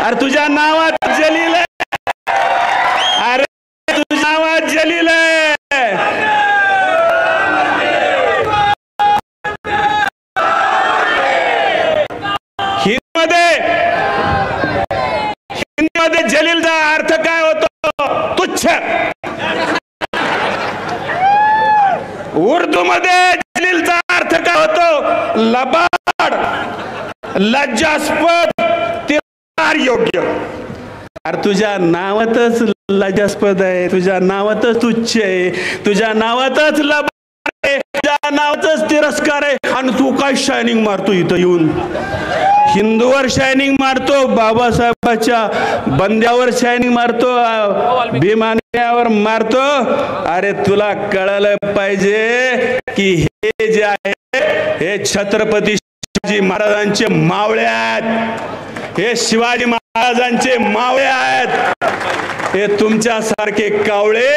अरे तुझ्या नावात जलील आहे, अरे तुझ्या नावात जलील आहे. हिंदीमध्ये जलीलचा अर्थ काय होतो? तुच्छ. उर्दू मध्ये जलीलचा अर्थ काय होतो? लबाड, लज्जास्पद, तिरस्कार योग्य. अरे तुझ्या नावातच लज्जास्पद आहे, तुझ्या नावातच तुच्छ आहे, तुझ्या नावातच लबाड आहे, तुझ्या नावातच तिरस्कार आहे. आणि तू काय शायनिंग मारतो इथं येऊन? हिंदूवर शायनिंग मारतो, बाबासाहेबाच्या बंद्यावर शायनिंग मारतो, भीमावर मारतो. अरे तुला कळलं पाहिजे की हे जे आहे हे छत्रपती शिवाजी महाराजांचे मावळे आहेत, हे शिवाजी महाराजांचे मावळे आहेत. हे तुमच्यासारखे कावळे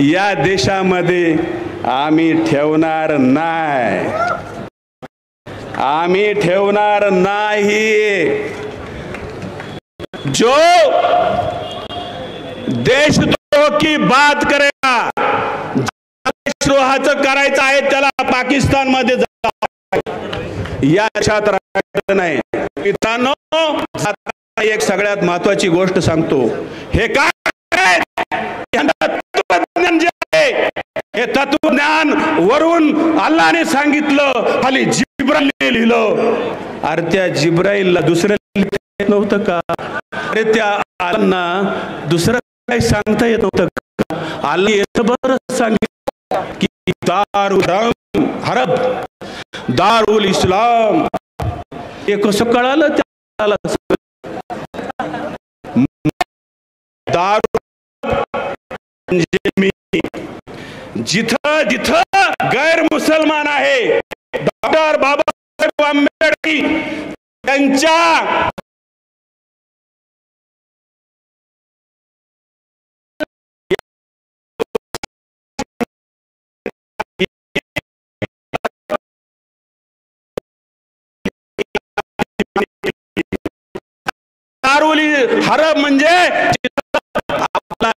या देशामध्ये आम्ही ठेवणार नाही, आम्ही ठेवणार नाही. जो देशद्रोह की बात करेगा, देशद्रोहाचं करायचं आहे त्याला पाकिस्तान मध्ये या देशात राहायचं नाही. मित्रांनो, एक सगळ्यात महत्वाची गोष्ट सांगतो. हे काय तत्वज्ञान जे आहे, हे तत्वज्ञान वरून अल्लाहने सांगितलं, खाली जिब्राईल लिहिलं. अरे त्या जिब्राईलला दुसरं येत नव्हतं का? अरे त्या अल्लाहना दुसरं काही सांगता येत नव्हतं का? अल्लाह येतं बरं सांगितलं की दारुल हरब, दारुल इस्लाम. हे कसं कळालं त्याला? दारू म्हणजे मी, जिथं जिथं गैर मुसलमान आहे, डॉक्टर बाबासाहेब आंबेडकर त्यांच्या दारुल हरब म्हणजे आपला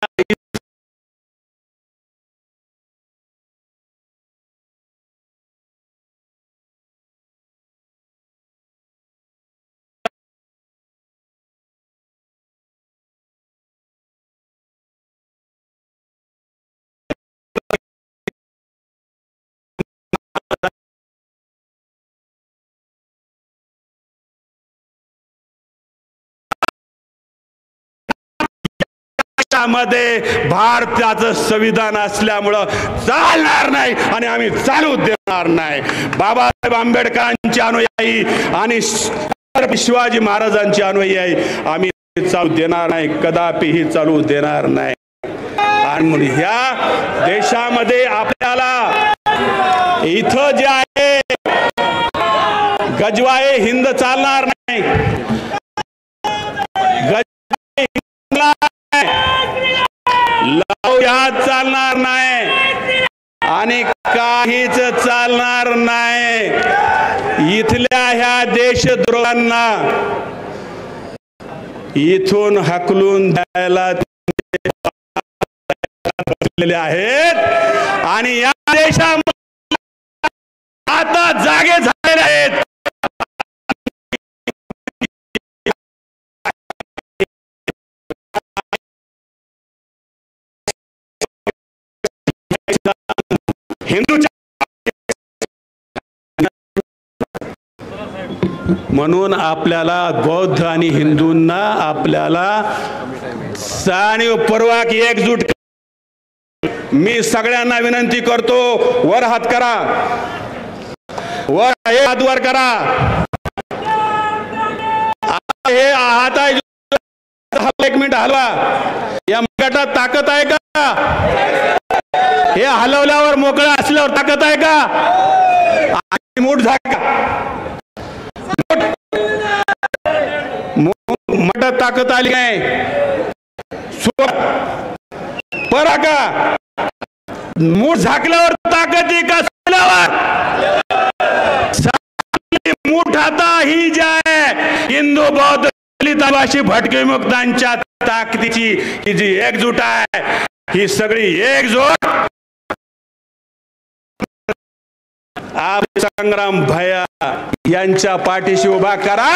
मध्ये भारताचं संविधान असल्यामुळं चालणार नाही आणि आम्ही चालू देणार नाही. बाबासाहेब आंबेडकरांचे अनुयायी आणि शिवाजी महाराजांचे अनुयायी आम्ही चालू देणार नाही, कदापिही चालू देणार नाही. आणि म्हणून ह्या देशामध्ये आपल्याला इथं जे आहे गजवाए हिंद चालणार नाही, गजवाए लव चालणार नाही आणि काहीच चालणार नाही. इथल्या ह्या देशद्रोहांना इथून हकलून द्यायला बसलेले आहेत आणि या देशामध्ये आता जागे झालेले आहेत. म्हणून आपल्याला बौद्ध आणि हिंदूंना आपल्याला जाणीवपूर्वक एकजूट. मी सगळ्यांना विनंती करतो, वर हात करा, वर हात वर करा. हे हात आहे, एक मिनिट हलवा. या गटात ताकद आहे का? हे हलवल्यावर मोकळं असल्यावर ताकद आहे का? मूठ झाका, मोठा ताकद आली काय? परा का मूठ झाकल्यावर ताकद आहे का? सोल्यावर मूठ आता ही जे आहे हिंदू बौद्ध दलित आदिवासी भटके विमुक्तांच्या ताकदीची ही जी एकजूट आहे, ही सगळी एकजूट संग्राम भैया यांच्या पाठीशी उभा करा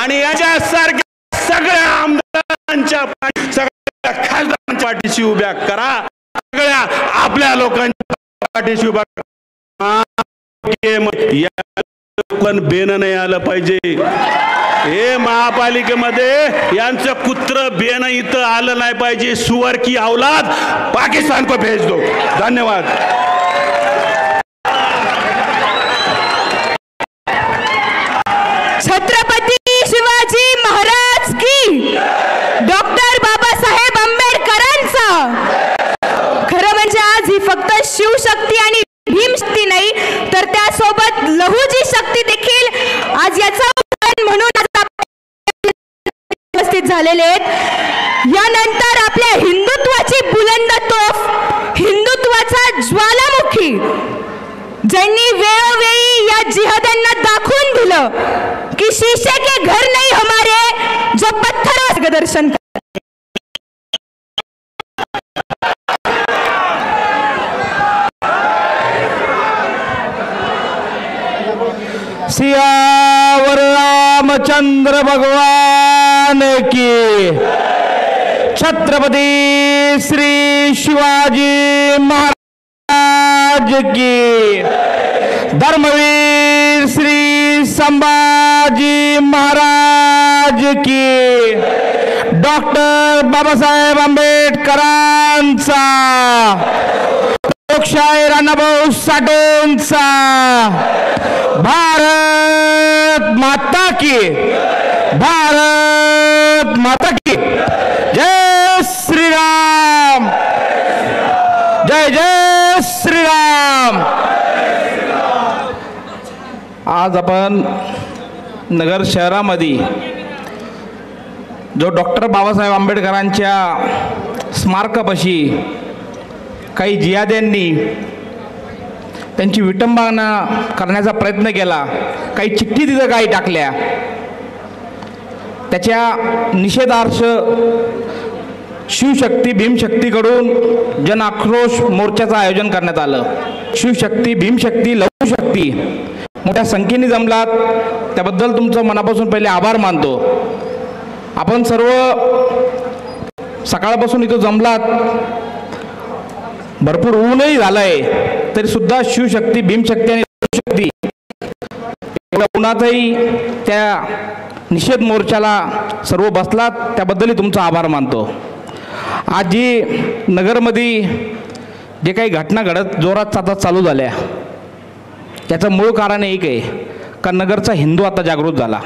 आणि याच्यासारख्या सगळ्या आमदारांच्या सगळ्या खासदारांच्या पाठीशी उभ्या करा, सगळ्या आपल्या लोकांच्या पाठीशी उभा करा. पण बेन नाही आलं पाहिजे. हे महापालिकेमध्ये यांचं कुत्र बेन इथं आलं नाही पाहिजे. सुअर की औलाद पाकिस्तान को भेज दो. धन्यवाद. छत्रपती शिवाजी महाराज की, डॉक्टर बाबासाहेब आंबेडकरांचा. खरं म्हणजे आज ही फक्त शिवशक्ती आणि भीमशक्ती नाही तर त्यासोबत लहुजी शक्ती देखील आज याचा म्हणून उपस्थित झालेले आहेत. यानंतर आपल्या हिंदुत्वाची बुलंद तोफ, हिंदुत्वाचा ज्वालामुखी, ज्यांनी वेळोवेळी या जिहाद्यांना दाखवून दिलं की शीशे के घर नहीं हमारे जो पत्थरों से दर्शन कर. सियावर रामचंद्र भगवान की, छत्रपती श्री शिवाजी महाराज की, धर्मवीर श्री संभाजी महाराज की, डॉक्टर बाबासाहेब आंबेडकरांचा, लोकशाहीर अण्णाभाऊ साठेंचा. भारत माता की, भारत माता की. जय श्री राम, जय जय श्री राम. आज आपण नगर शहरामध्ये जो डॉक्टर बाबासाहेब आंबेडकरांच्या स्मारकापाशी काही जिहाद्यांनी त्यांची विटंबना करण्याचा प्रयत्न केला, काही चिठ्ठी तिथं काही टाकल्या, त्याच्या निषेधार्थ शिवशक्ती भीमशक्तीकडून जन आक्रोश मोर्चाचं आयोजन करण्यात आलं. शिवशक्ती भीमशक्ती लघुशक्ती मोठ्या संख्येने जमलात, त्याबद्दल तुमचं मनापासून पहिले आभार मानतो. आपण सर्व सकाळपासून इथं जमलात, भरपूर ऊनही झालंय, तरी सुद्धा शिवशक्ती भीमशक्ती आणि लघुशक्ती एवढ्या उन्हातही त्या निषेध मोर्चाला सर्व बसलात, त्याबद्दलही तुमचा आभार मानतो. आज जी नगरमध्ये जे काही घटना घडत जोरात आता चालू झाल्या, त्याचं मूळ कारण एक आहे का नगरचा हिंदू आता जागृत झाला.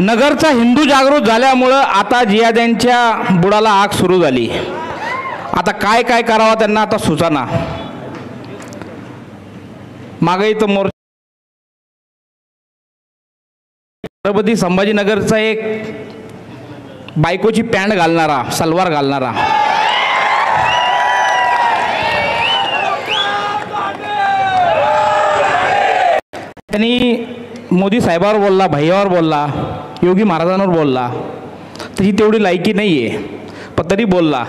नगरचा हिंदू जागृत झाल्यामुळं आता जिहाद्यांच्या बुडाला आग सुरू झाली. आता काय काय करावं त्यांना आता सुचाना. मागे इथं मोर्चा छत्रपती संभाजीनगरचा एक बायकोची पॅन्ट घालणारा, सलवार घालणारा, त्यांनी मोदी साहेबावर बोलला, भैयावर बोलला, योगी महाराजांवर बोलला. त्याची तेवढी लायकी नाही आहे, पण तरी बोलला.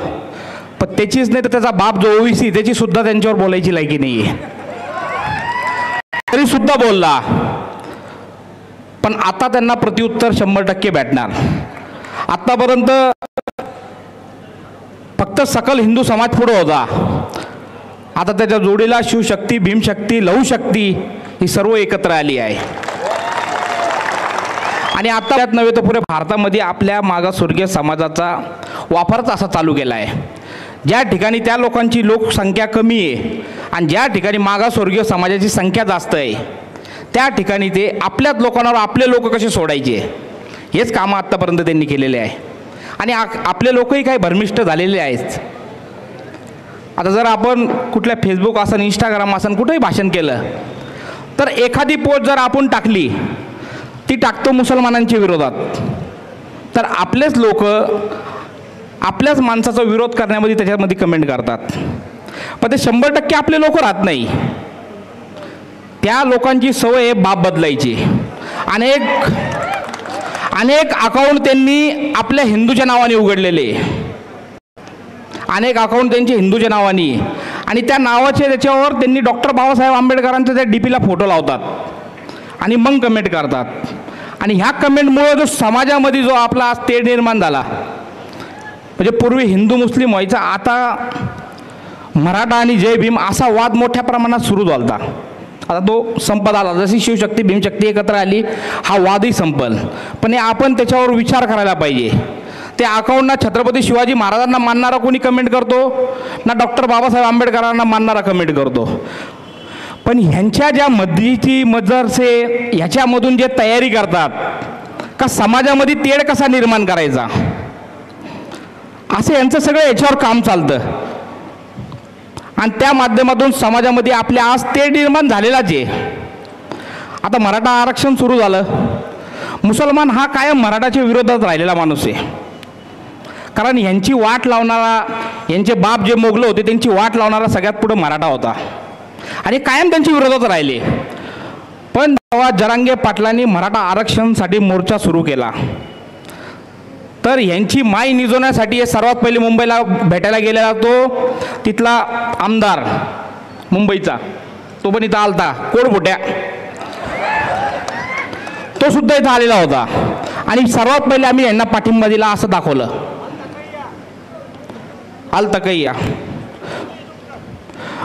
पण त्याचीच नाही तर त्याचा बाप जो ओवीसी, त्याची सुद्धा त्यांच्यावर बोलायची लायकी नाही आहे, तरी सुद्धा बोलला. पण आता त्यांना प्रत्युत्तर 100% भेटणार. आतापर्यंत फक्त सकल हिंदू समाज पुढे होता, आता त्याच्या जोडीला शिवशक्ती भीमशक्ती लघुशक्ती ही सर्व एकत्र आली आहे. आणि आता त्यात नव्हे तर पुरे भारतामध्ये आपल्या मागासवर्गीय समाजाचा वापरच असा चालू केला आहे. ज्या ठिकाणी त्या लोकांची लोकसंख्या कमी आहे आणि ज्या ठिकाणी मागासवर्गीय समाजाची संख्या जास्त आहे, त्या ठिकाणी ते आपल्याच लोकांवर आपले लोक कसे सोडायचे हेच कामं आत्तापर्यंत त्यांनी केलेले आहे. आणि आपले लोकही काही भरमिष्ट झालेले आहेत. आता जर आपण कुठल्या फेसबुक असन, इंस्टाग्राम असन, कुठेही भाषण केलं तर एखादी पोस्ट जर आपण टाकली, ती टाकतो मुसलमानांच्या विरोधात, तर आपलेच लोक आपल्याच माणसाचा विरोध करण्यामध्ये त्याच्यामध्ये कमेंट करतात. पण ते 100% आपले लोक राहत नाही. त्या लोकांची सवय आहे बाप बदलायची. अनेक अकाउंट त्यांनी आपल्या हिंदूच्या नावाने उघडलेले, अनेक अकाउंट त्यांचे हिंदूच्या नावाने, आणि त्या नावाचे त्याच्यावर त्यांनी डॉक्टर बाबासाहेब आंबेडकरांच्या त्या डीपीला फोटो लावतात आणि मग कमेंट करतात. आणि ह्या कमेंटमुळे जो समाजामध्ये जो आपला आज तेढ निर्माण झाला, म्हणजे पूर्वी हिंदू मुस्लिम व्हायचा, आता मराठा आणि जय भीम असा वाद मोठ्या प्रमाणात सुरू झाला. आता तो संपत आला. जशी शिवशक्ती भीमशक्ती एकत्र आली, हा वादही संपल. पण हे आपण त्याच्यावर विचार करायला पाहिजे. त्या अकाउंटना छत्रपती शिवाजी महाराजांना मानणारा कोणी कमेंट करतो ना, डॉक्टर बाबासाहेब आंबेडकरांना मानणारा कमेंट करतो. पण ह्यांच्या ज्या मध्यस्थी मदरसे ह्याच्यामधून जे तयारी करतात का समाजामध्ये तेढ कसा निर्माण करायचा, असं यांचं सगळं याच्यावर काम चालतं. आणि त्या माध्यमातून समाजामध्ये आपल्या आज तेढ निर्माण झालेलाच आहे. आता मराठा आरक्षण सुरू झालं. मुसलमान हा कायम मराठाच्या विरोधात राहिलेला माणूस आहे. कारण यांची वाट लावणारा, यांचे बाप जे मोगलं होते त्यांची वाट लावणारा सगळ्यात पुढे मराठा होता आणि कायम त्यांच्या विरोधात राहिले. पण जेव्हा जरांगे पाटलांनी मराठा आरक्षणासाठी मोर्चा सुरू केला, तर यांची माय निजवण्यासाठी सर्वात पहिले मुंबईला भेटायला गेलेला तो तिथला आमदार मुंबईचा, तो पण इथं आलता, कोडफुट्या, तो सुद्धा इथं आलेला होता. आणि सर्वात पहिले आम्ही यांना पाठिंबा दिला असं दाखवलं. आलतकैया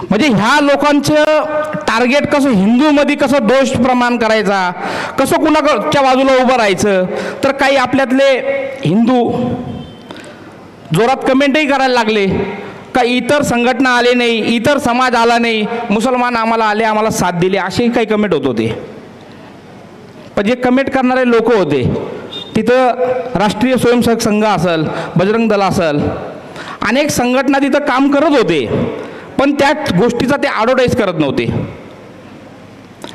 म्हणजे ह्या लोकांचं टार्गेट कसं हिंदूमध्ये कसं दोष प्रमाण करायचा, कसं कुणाच्या बाजूला उभं राहायचं. तर काही आपल्यातले हिंदू जोरात कमेंटही करायला लागले का इतर संघटना आले नाही, इतर समाज आला नाही, मुसलमान आम्हाला आले, आम्हाला साथ दिली, असेही काही कमेंट होत होते. पण जे कमेंट करणारे लोक होते तिथं राष्ट्रीय स्वयंसेवक संघ असेल, बजरंग दल असेल, अनेक संघटना तिथं काम करत होते, पण त्या गोष्टीचा ते ॲडव्हर्टाईज करत नव्हते.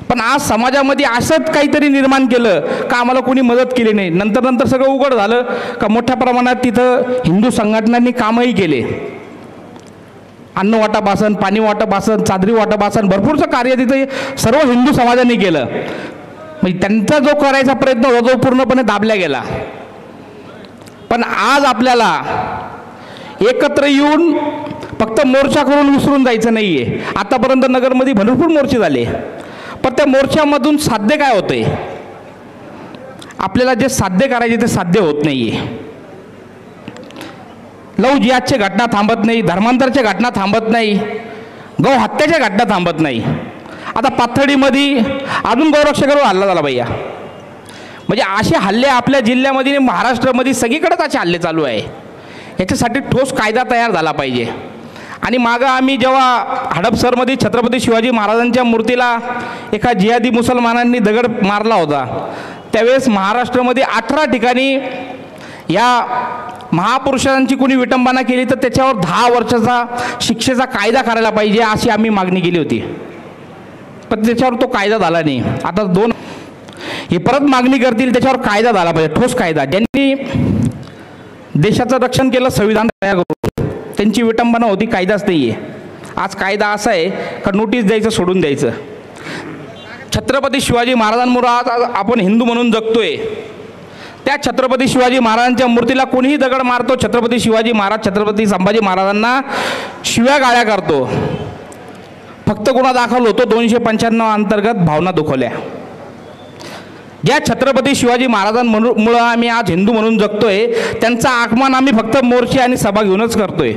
पण आज समाजामध्ये असंच काहीतरी निर्माण केलं का आम्हाला कोणी मदत केली नाही. नंतर सगळं उघड झालं का मोठ्या प्रमाणात तिथं हिंदू संघटनांनी कामही केले. अन्न वाटप असन, पाणी वाटप असन, चादरी वाटप असन, भरपूरचं कार्य तिथे सर्व हिंदू समाजाने केलं. म्हणजे त्यांचा जो करायचा प्रयत्न होता तो पूर्णपणे दाबला गेला. पण आज आपल्याला एकत्र येऊन फक्त मोर्चा करून विसरून जायचं नाही आहे. आतापर्यंत नगरमध्ये भरपूर मोर्चे झाले, पण त्या मोर्चामधून साध्य काय होतंय, आपल्याला जे साध्य करायचे ते साध्य होत नाही आहे. लव जिहादच्या घटना थांबत नाही, धर्मांतराच्या घटना थांबत नाही, गौ हत्याच्या घटना थांबत नाही. आता पाथर्डीमध्ये अजून गौरक्षकावर हल्ला झाला भैया. म्हणजे असे हल्ले आपल्या जिल्ह्यामध्ये, महाराष्ट्रामध्ये सगळीकडेच असे हल्ले चालू आहे. याच्यासाठी ठोस कायदा तयार झाला पाहिजे. आणि मागं आम्ही जेव्हा हडपसरमध्ये छत्रपती शिवाजी महाराजांच्या मूर्तीला एका जिहादी मुसलमानांनी दगड मारला होता, त्यावेळेस महाराष्ट्रामध्ये 18 ठिकाणी या महापुरुषांची कोणी विटंबना केली तर त्याच्यावर 10 वर्षाचा शिक्षेचा कायदा करायला पाहिजे अशी आम्ही मागणी केली होती. पण त्याच्यावर तो कायदा झाला नाही. आता हे परत मागणी करतील, त्याच्यावर कायदा झाला पाहिजे, ठोस कायदा. ज्यांनी देशाचं रक्षण केलं, संविधान तयार करून, त्यांची विटंबना होती, कायदाच नाही आहे. आज कायदा असा आहे का नोटीस द्यायचं, सोडून द्यायचं. छत्रपती शिवाजी महाराजांमुळे आज आपण हिंदू म्हणून जगतोय. त्या छत्रपती शिवाजी महाराजांच्या मूर्तीला कोणीही दगड मारतो, छत्रपती शिवाजी महाराज छत्रपती संभाजी महाराजांना शिव्या गाळ्या करतो. फक्त गुन्हा दाखल होतो 295 अंतर्गत भावना दुखवल्या. ज्या छत्रपती शिवाजी महाराजांमुळे आम्ही आज हिंदू म्हणून जगतोय, त्यांचा आगमन आम्ही फक्त मोर्चे आणि सभा घेऊनच करतोय.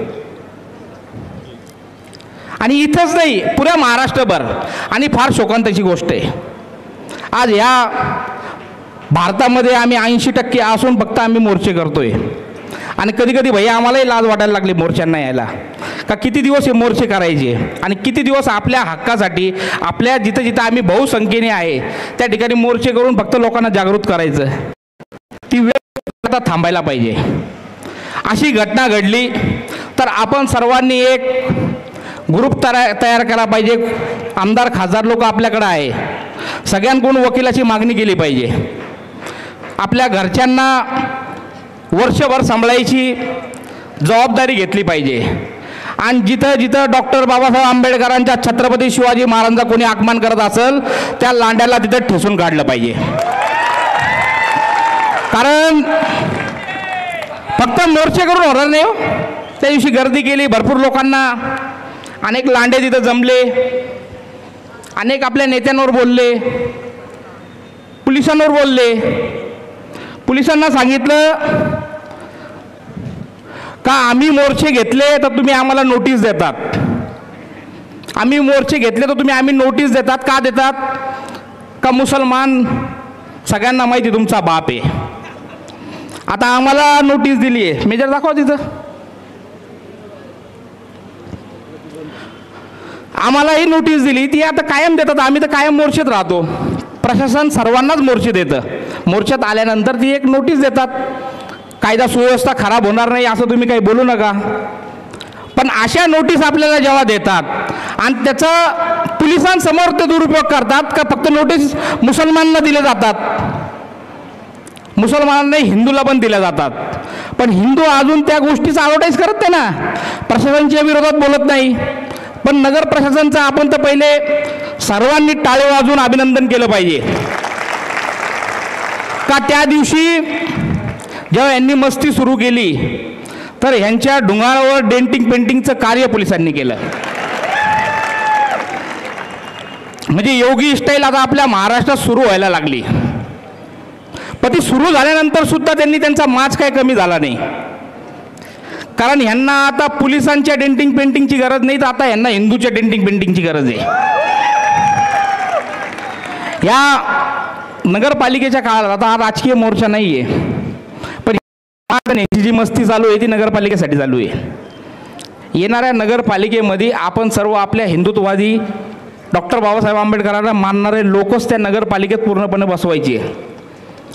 आणि इथंच नाही, पुऱ्या महाराष्ट्रभर. आणि फार शोकांताची गोष्ट आहे, आज या भारतामध्ये आम्ही 80% असून फक्त आम्ही मोर्चे करतोय. आणि कधी कधी भैया आम्हालाही लाज वाटायला लागली मोर्चांना यायला, का किती दिवस हे मोर्चे करायचे आणि किती दिवस आपल्या हक्कासाठी, आपल्या जिथं जिथं आम्ही बहुसंख्येने आहे त्या ठिकाणी मोर्चे करून फक्त लोकांना जागृत करायचं. ती वेळ आता थांबायला पाहिजे. अशी घटना घडली तर आपण सर्वांनी एक ग्रुप तयार केला पाहिजे. आमदार खासदार लोक आपल्याकडे आहे, सगळ्यांकडून वकिलाची मागणी केली पाहिजे. आपल्या घरच्यांना वर्षभर सांभाळायची जबाबदारी घेतली पाहिजे. आणि जिथं जिथं डॉक्टर बाबासाहेब आंबेडकरांच्या छत्रपती शिवाजी महाराजांचा कोणी अपमान करत असेल त्या लांड्याला तिथं ठेसून काढलं पाहिजे. कारण फक्त मोर्चे करून होणार नाही हो. त्या दिवशी गर्दी केली, भरपूर लोकांना, अनेक लांडे तिथं जमले, अनेक आपल्या नेत्यांवर बोलले, पोलिसांवर बोलले. पोलिसांना सांगितलं का आम्ही मोर्चे घेतले तर तुम्ही आम्हाला नोटीस देतात, आम्ही मोर्चे घेतले तर तुम्ही आम्ही नोटीस देतात. का देतात? का मुसलमान सगळ्यांना माहिती तुमचा बाप आहे. आता आम्हाला नोटीस दिली आहे, मेजर दाखवा तिथं. आम्हालाही नोटीस दिली, ती आता कायम देतात. आम्ही तर कायम मोर्चेत राहतो. प्रशासन सर्वांनाच मोर्चे देतं. मोर्चात आल्यानंतर ती एक नोटीस देतात, कायदा सुव्यवस्था खराब होणार नाही असं तुम्ही काही बोलू नका. पण अशा नोटीस आपल्याला जेव्हा देतात आणि त्याचा पोलिसांसमोर ते दुरुपयोग करतात का फक्त नोटीस मुसलमानांना दिले जातात, मुसलमानांना हिंदूला पण दिल्या जातात. पण हिंदू अजून त्या गोष्टीचा ॲडव्हर्टाईज करत नाही ना, प्रशासनाच्या विरोधात बोलत नाही. पण नगर प्रशासनाचं आपण तर पहिले सर्वांनी टाळे वाजवून अभिनंदन केलं पाहिजे. का त्या दिवशी जेव्हा यांनी मस्ती सुरू केली तर ह्यांच्या डोंगरावर डेंटिंग पेंटिंगचं कार्य पोलिसांनी केलं. म्हणजे योगी स्टाईल आता आपल्या महाराष्ट्रात सुरू व्हायला लागली. पण ती सुरू झाल्यानंतर सुद्धा त्यांनी त्यांचा माज काय कमी झाला नाही. कारण ह्यांना आता पोलिसांच्या डेंटिंग पेंटिंगची गरज नाही, तर आता ह्यांना हिंदूच्या डेंटिंग पेंटिंगची गरज आहे. या नगरपालिकेच्या काळात आता हा राजकीय मोर्चा नाही आहे, पण यांची जी मस्ती चालू आहे ती नगरपालिकेसाठी चालू आहे. येणाऱ्या नगरपालिकेमध्ये आपण सर्व आपल्या हिंदुत्ववादी डॉक्टर बाबासाहेब आंबेडकरांना मानणारे लोकच त्या नगरपालिकेत पूर्णपणे बसवायची आहे.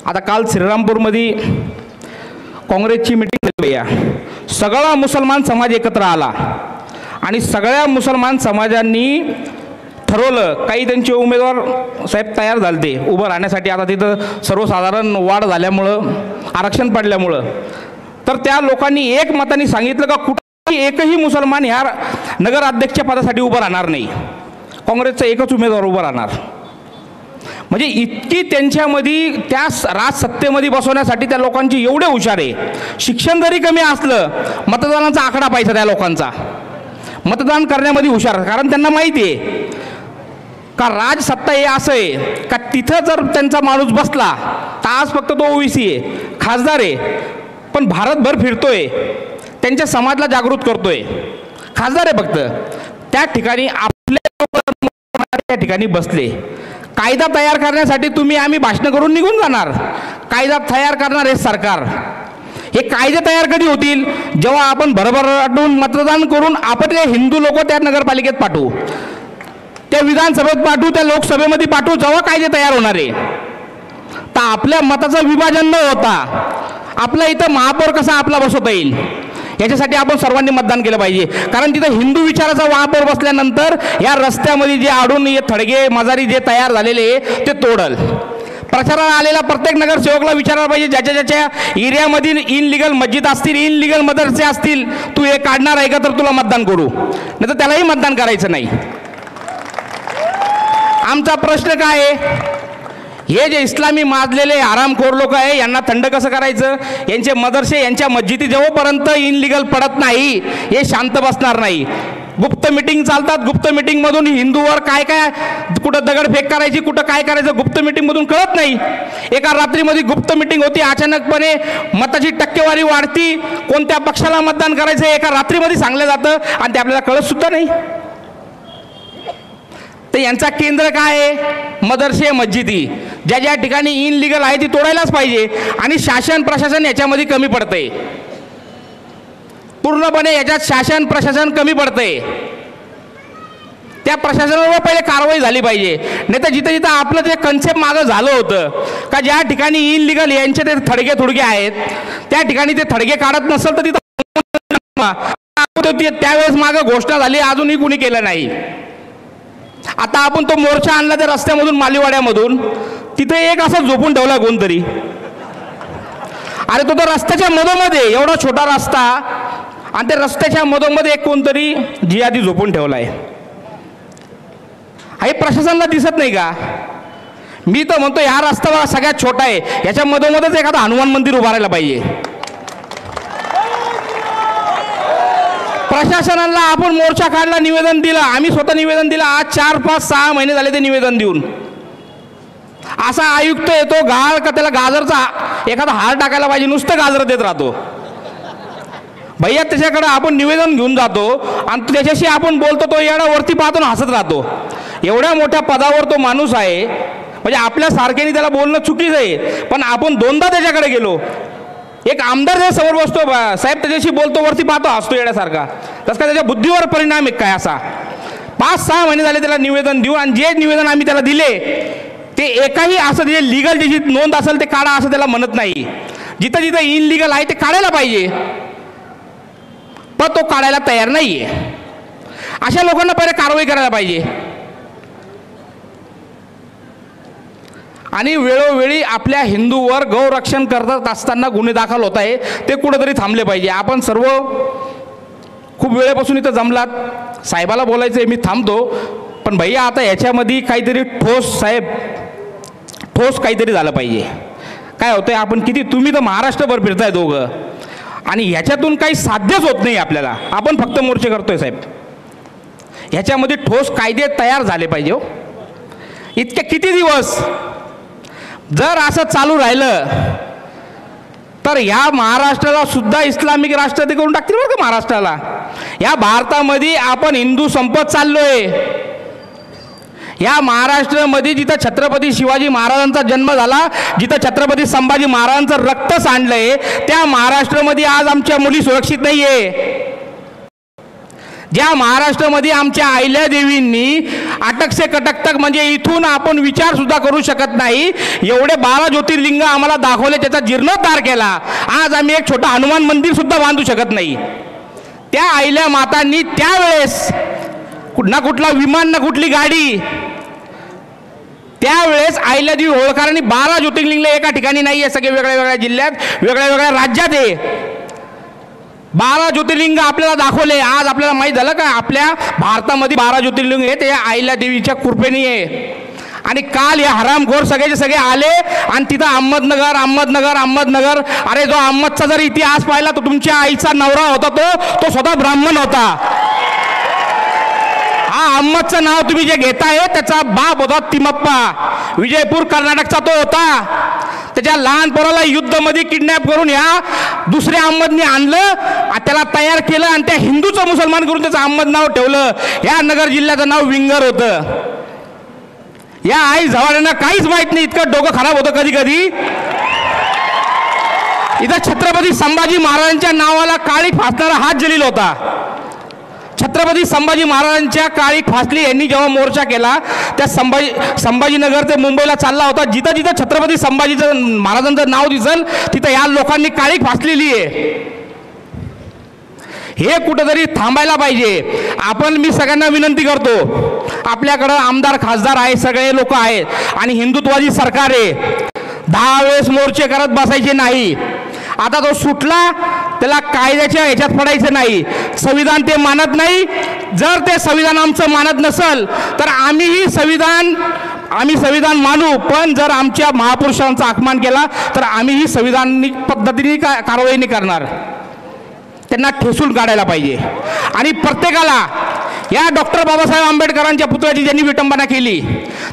आता काल श्रीरामपूरमध्ये काँग्रेसची मीटिंग झाली. सगळा मुसलमान समाज एकत्र आला आणि सगळ्या मुसलमान समाजांनी ठरवलं, काही त्यांचे उमेदवार साहेब तयार झाले ते उभं राहण्यासाठी. आता तिथं सर्वसाधारण वाढ झाल्यामुळं, आरक्षण पडल्यामुळं, तर त्या लोकांनी एक मताने सांगितलं का कुठेही एकही मुसलमान ह्या नगराध्यक्ष पदासाठी उभं राहणार नाही, काँग्रेसचा एकच उमेदवार उभा राहणार. म्हणजे इतकी त्यांच्यामध्ये त्या राजसत्तेमध्ये बसवण्यासाठी त्या लोकांची एवढे हुशार आहे. शिक्षण जरी कमी असलं, मतदानाचा आकडा पाहिजे त्या लोकांचा, मतदान करण्यामध्ये हुशार. कारण त्यांना माहिती आहे का राजसत्ता हे असं आहे का तिथं जर त्यांचा माणूस बसला तर आज फक्त तो ओबीसी आहे, खासदार आहे, पण भारतभर फिरतोय, त्यांच्या समाजाला जागृत करतोय, खासदार आहे फक्त. त्या ठिकाणी आपल्या त्या ठिकाणी बसले. कायदा तयार करण्यासाठी तुम्ही आम्ही भाषण करून निघून जाणार. कायदा तयार करणार आहे सरकार. हे कायदे तयार कधी होतील? जेव्हा आपण भरभराटून मतदान करून आपण ते हिंदू लोक त्या नगरपालिकेत पाठवू, त्या विधानसभेत पाठवू, त्या लोकसभेमध्ये पाठवू, जेव्हा कायदे तयार होणार आहे. तर आपल्या मताचं विभाजन न होता आपल्या इथं महापौर कसा आपला बसवता येईल याच्यासाठी आपण सर्वांनी मतदान केलं पाहिजे. कारण तिथं हिंदू विचाराचा महापौर बसल्यानंतर या रस्त्यामध्ये जे आडून हे थडगे मजारी जे तयार झालेले ते तोडल. प्रचाराला आलेला प्रत्येक नगरसेवकला विचारायला पाहिजे, ज्याच्या ज्याच्या एरियामध्ये इनलिगल मस्जिद असतील, इनलिगल मदरसे असतील, तू हे काढणार आहे का तर तुला मतदान करू, नाही तर त्यालाही मतदान करायचं नाही. आमचा प्रश्न काय आहे? हे जे इस्लामी माजलेले आरामखोर लोक आहे यांना थंड कसं करायचं? यांचे मदरसे, यांच्या मस्जिदी जेव्हापर्यंत इनलिगल पडत नाही हे शांत बसणार नाही. गुप्त मिटिंग चालतात, गुप्त मिटिंगमधून हिंदूवर काय काय, कुठं दगडफेक करायची, कुठं काय करायचं गुप्त मिटिंगमधून कळत नाही. एका रात्रीमध्ये गुप्त मिटिंग होती, अचानकपणे मताची टक्केवारी वाढती, कोणत्या पक्षाला मतदान करायचं एका रात्रीमध्ये सांगलं जातं आणि ते आपल्याला कळत सुद्धा नाही. तर यांचा केंद्र काय आहे? मदरसे, मस्जिदी. ज्या ज्या ठिकाणी इनलिगल आहे ती तोडायलाच पाहिजे. आणि शासन प्रशासन याच्यामध्ये कमी पडतंय, पूर्णपणे याच्यात शासन प्रशासन कमी पडतंय. त्या प्रशासनावर पहिले कारवाई झाली पाहिजे. नाही तर जिथं जिथं आपलं ते कन्सेप्ट मागं झालं होतं का ज्या ठिकाणी इनलिगल यांचे ते थडगे थुडगे आहेत त्या ठिकाणी ते थडगे काढत नसेल तर तिथं त्यावेळेस मागं घोषणा झाली, अजूनही कुणी केलं नाही. आता आपण तो मोर्चा आणला त्या रस्त्यामधून मालीवाड्यामधून, तिथे एक असं झोपून ठेवला कोणतरी. अरे तो तर रस्त्याच्या मधोमध्ये एवढा छोटा रस्ता आणि त्या रस्त्याच्या मधोमध्ये एक कोणतरी जिहादी झोपून ठेवलाय. हे प्रशासनाला दिसत नाही का? मी तर म्हणतो हा रस्ता बघा सगळ्यात छोटा आहे, याच्या मधोमधच एखादं हनुमान मंदिर उभारायला पाहिजे. प्रशासनाला आपण मोर्चा काढला, निवेदन दिलं, आम्ही स्वतः निवेदन दिलं. आज 4, 5, 6 महिने झाले ते निवेदन देऊन. असा आयुक्त येतो गाळ का त्याला गाजरचा एखादा हार टाकायला पाहिजे, नुसतं गाजर देत राहतो. भैया त्याच्याकडे आपण निवेदन घेऊन जातो आणि त्याच्याशी आपण बोलतो, तो येडा वरती पाहतो आणि हसत राहतो. एवढ्या मोठ्या पदावर तो माणूस आहे, म्हणजे आपल्या सारख्याने त्याला बोलणं चुकीचं आहे. पण आपण 2दा त्याच्याकडे गेलो, एक आमदार जर समोर बसतो साहेब त्याच्याशी बोलतो, वरती पाहतो हसतो येण्यासारखा. तसं काय त्याच्या बुद्धीवर परिणाम आहे काय असा. 5-6 महिने झाले त्याला निवेदन देऊ, आणि जे निवेदन आम्ही त्याला दिले ते एकही असं जे लिगल ज्याची नोंद असेल ते काढा असं त्याला म्हणत नाही. जिथं जिथं इनलिगल आहे ते काढायला पाहिजे, पण तो काढायला तयार नाहीये. अशा लोकांना पहिले कारवाई करायला पाहिजे. आणि वेळोवेळी आपल्या हिंदूवर गौरक्षण करत असताना गुन्हे दाखल होत आहे, ते कुठंतरी थांबले पाहिजे. आपण सर्व खूप वेळेपासून इथं जमलात, साहेबाला बोलायचं आहे, मी थांबतो. पण भैया आता याच्यामध्ये काहीतरी ठोस साहेब ठोस काहीतरी झालं पाहिजे. काय होतंय, आपण किती तुम्ही तर महाराष्ट्रभर फिरताय दोघं, आणि ह्याच्यातून काही साध्यच होत नाही आपल्याला. आपण फक्त मोर्चे करतोय साहेब. ह्याच्यामध्ये ठोस कायदे तयार झाले पाहिजे. हो इतके किती दिवस जर असं चालू राहिलं तर ह्या महाराष्ट्राला सुद्धा इस्लामिक राष्ट्रवादी करून टाकतील बरं का. महाराष्ट्राला, या भारतामध्ये आपण हिंदू संपत चाललोय. या महाराष्ट्रामध्ये जिथं छत्रपती शिवाजी महाराजांचा जन्म झाला, जिथं छत्रपती संभाजी महाराजांचं रक्त सांडलंय, त्या महाराष्ट्रामध्ये आज आमच्या मुली सुरक्षित नाहीये. ज्या महाराष्ट्रामध्ये आमच्या अहिल्यादेवींनी अटक से कटक तक, म्हणजे इथून आपण विचार सुद्धा करू शकत नाही एवढे 12 ज्योतिर्लिंग आम्हाला दाखवले, त्याचा जीर्णोद्धार केला. आज आम्ही एक छोटा हनुमान मंदिर सुद्धा बांधू शकत नाही. त्या अहिल्या मातांनी त्यावेळेस ना कुठला विमान ना कुठली गाडी, त्यावेळेस अहिल्यादेवी होळकरांनी 12 ज्योतिर्लिंग एका ठिकाणी नाही आहे, सगळे वेगळ्या वेगळ्या जिल्ह्यात वेगळ्या वेगळ्या राज्यात आहे. 12 ज्योतिर्लिंग आपल्याला दाखवले. आज आपल्याला माहीत झालं का आपल्या भारतामध्ये 12 ज्योतिर्लिंग आहे ते अहिल्यादेवीच्या कृपेने आहे. आणि काल हे हरामखोर सगळेचे सगळे आले आणि तिथं अहमदनगर अहमदनगर अहमदनगर. अरे जो अहमदचा जर इतिहास पाहिला तर तुमच्या आईचा नवरा होता, तो स्वतः ब्राह्मण होता. हा अहमदचं नाव तुम्ही जे घेताय त्याचा बाप होता तिम्मप्पा, विजयपूर कर्नाटकचा तो होता. त्याच्या लहान पोराला युद्धामध्ये किडनॅप करून ह्या दुसऱ्या अहमदने आणलं, त्याला तयार केलं आणि त्या हिंदूचं मुसलमान करून त्याचं अहमद नाव ठेवलं. या नगर जिल्ह्याचं नाव विंगर होतं. या आई झवाड्यांना काहीच माहित नाही, इतकं डोकं खराब होतं कधी कधी. इथं छत्रपती संभाजी महाराजांच्या नावाला काळी फासणारा हात जलील होता. छत्रपती संभाजी महाराजांच्या काळी फासली यांनी जेव्हा मोर्चा केला, त्या संभाजीनगर ते मुंबईला चालला होता. जिथं जिथं छत्रपती संभाजीचं महाराजांचं नाव दिसल तिथं या लोकांनी काळी फासलेली आहे. हे कुठंतरी थांबायला पाहिजे. मी सगळ्यांना विनंती करतो, आपल्याकडं आमदार खासदार आहे, सगळे लोक आहेत आणि हिंदुत्वादी सरकार आहे. 10 वेळेस मोर्चे करत बसायचे नाही. आता तो सुटला, त्याला कायद्याच्या ह्याच्यात पडायचं नाही. संविधान ते मानत नाही. जर ते संविधान आमचं मानत नसल तर आम्ही संविधान मानू, पण जर आमच्या महापुरुषांचा अपमान केला तर आम्हीही संविधानिक पद्धतीने कारवाई नाही करणार. त्यांना ठेसून काढायला पाहिजे. आणि प्रत्येकाला या डॉक्टर बाबासाहेब आंबेडकरांच्या पुतळ्याची ज्यांनी विटंबना केली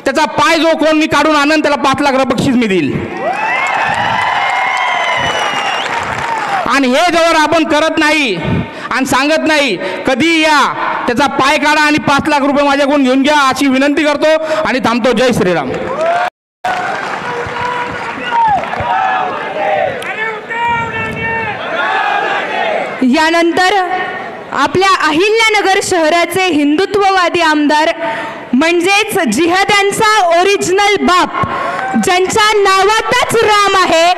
त्याचा पाय जो कोण मी काढून आणन त्याला 5 लाख रुपये बक्षीस मी देईल. आणि हे जवळ आपण करत नाही आणि सांगत नाही, कधी या त्याचा पाय काढा आणि 5 लाख रुपये माझ्याकडून घेऊन घ्या अशी विनंती करतो आणि थांबतो. जय श्रीराम. यानंतर आपल्या अहिल्यानगर शहराचे हिंदुत्ववादी आमदार म्हणजेच जिहाद्यांचा ओरिजिनल बाप, ज्यांच्या नावातच राम आहे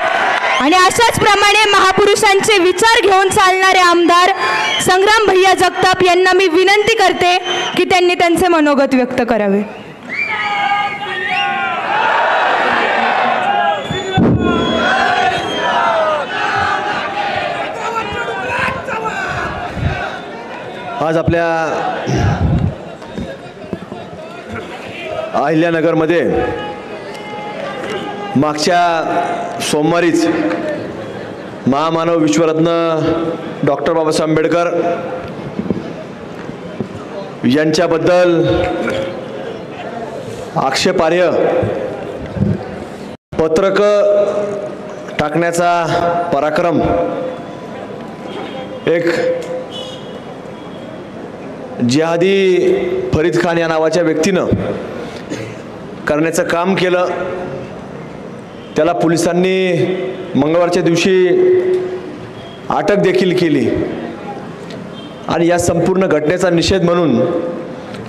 आणि अशाच प्रमाणे महापुरुषांचे विचार घेऊन चालणारे आमदार संग्राम भैया जगताप यांना मी विनंती करते की त्यांनी त्यांचे मनोगत व्यक्त करावे. आज आपल्या अहिल्यानगरमध्ये मागच्या सोमवारीच महामानव विश्वरत्न डॉक्टर बाबासाहेब आंबेडकर यांच्याबद्दल आक्षेपार्ह पत्रकं टाकण्याचा पराक्रम एक जिहादी फरीद खान या नावाच्या व्यक्तीनं करण्याचं काम केलं. त्याला पोलिसांनी मंगळवारच्या दिवशी अटक देखील केली आणि या संपूर्ण घटनेचा निषेध म्हणून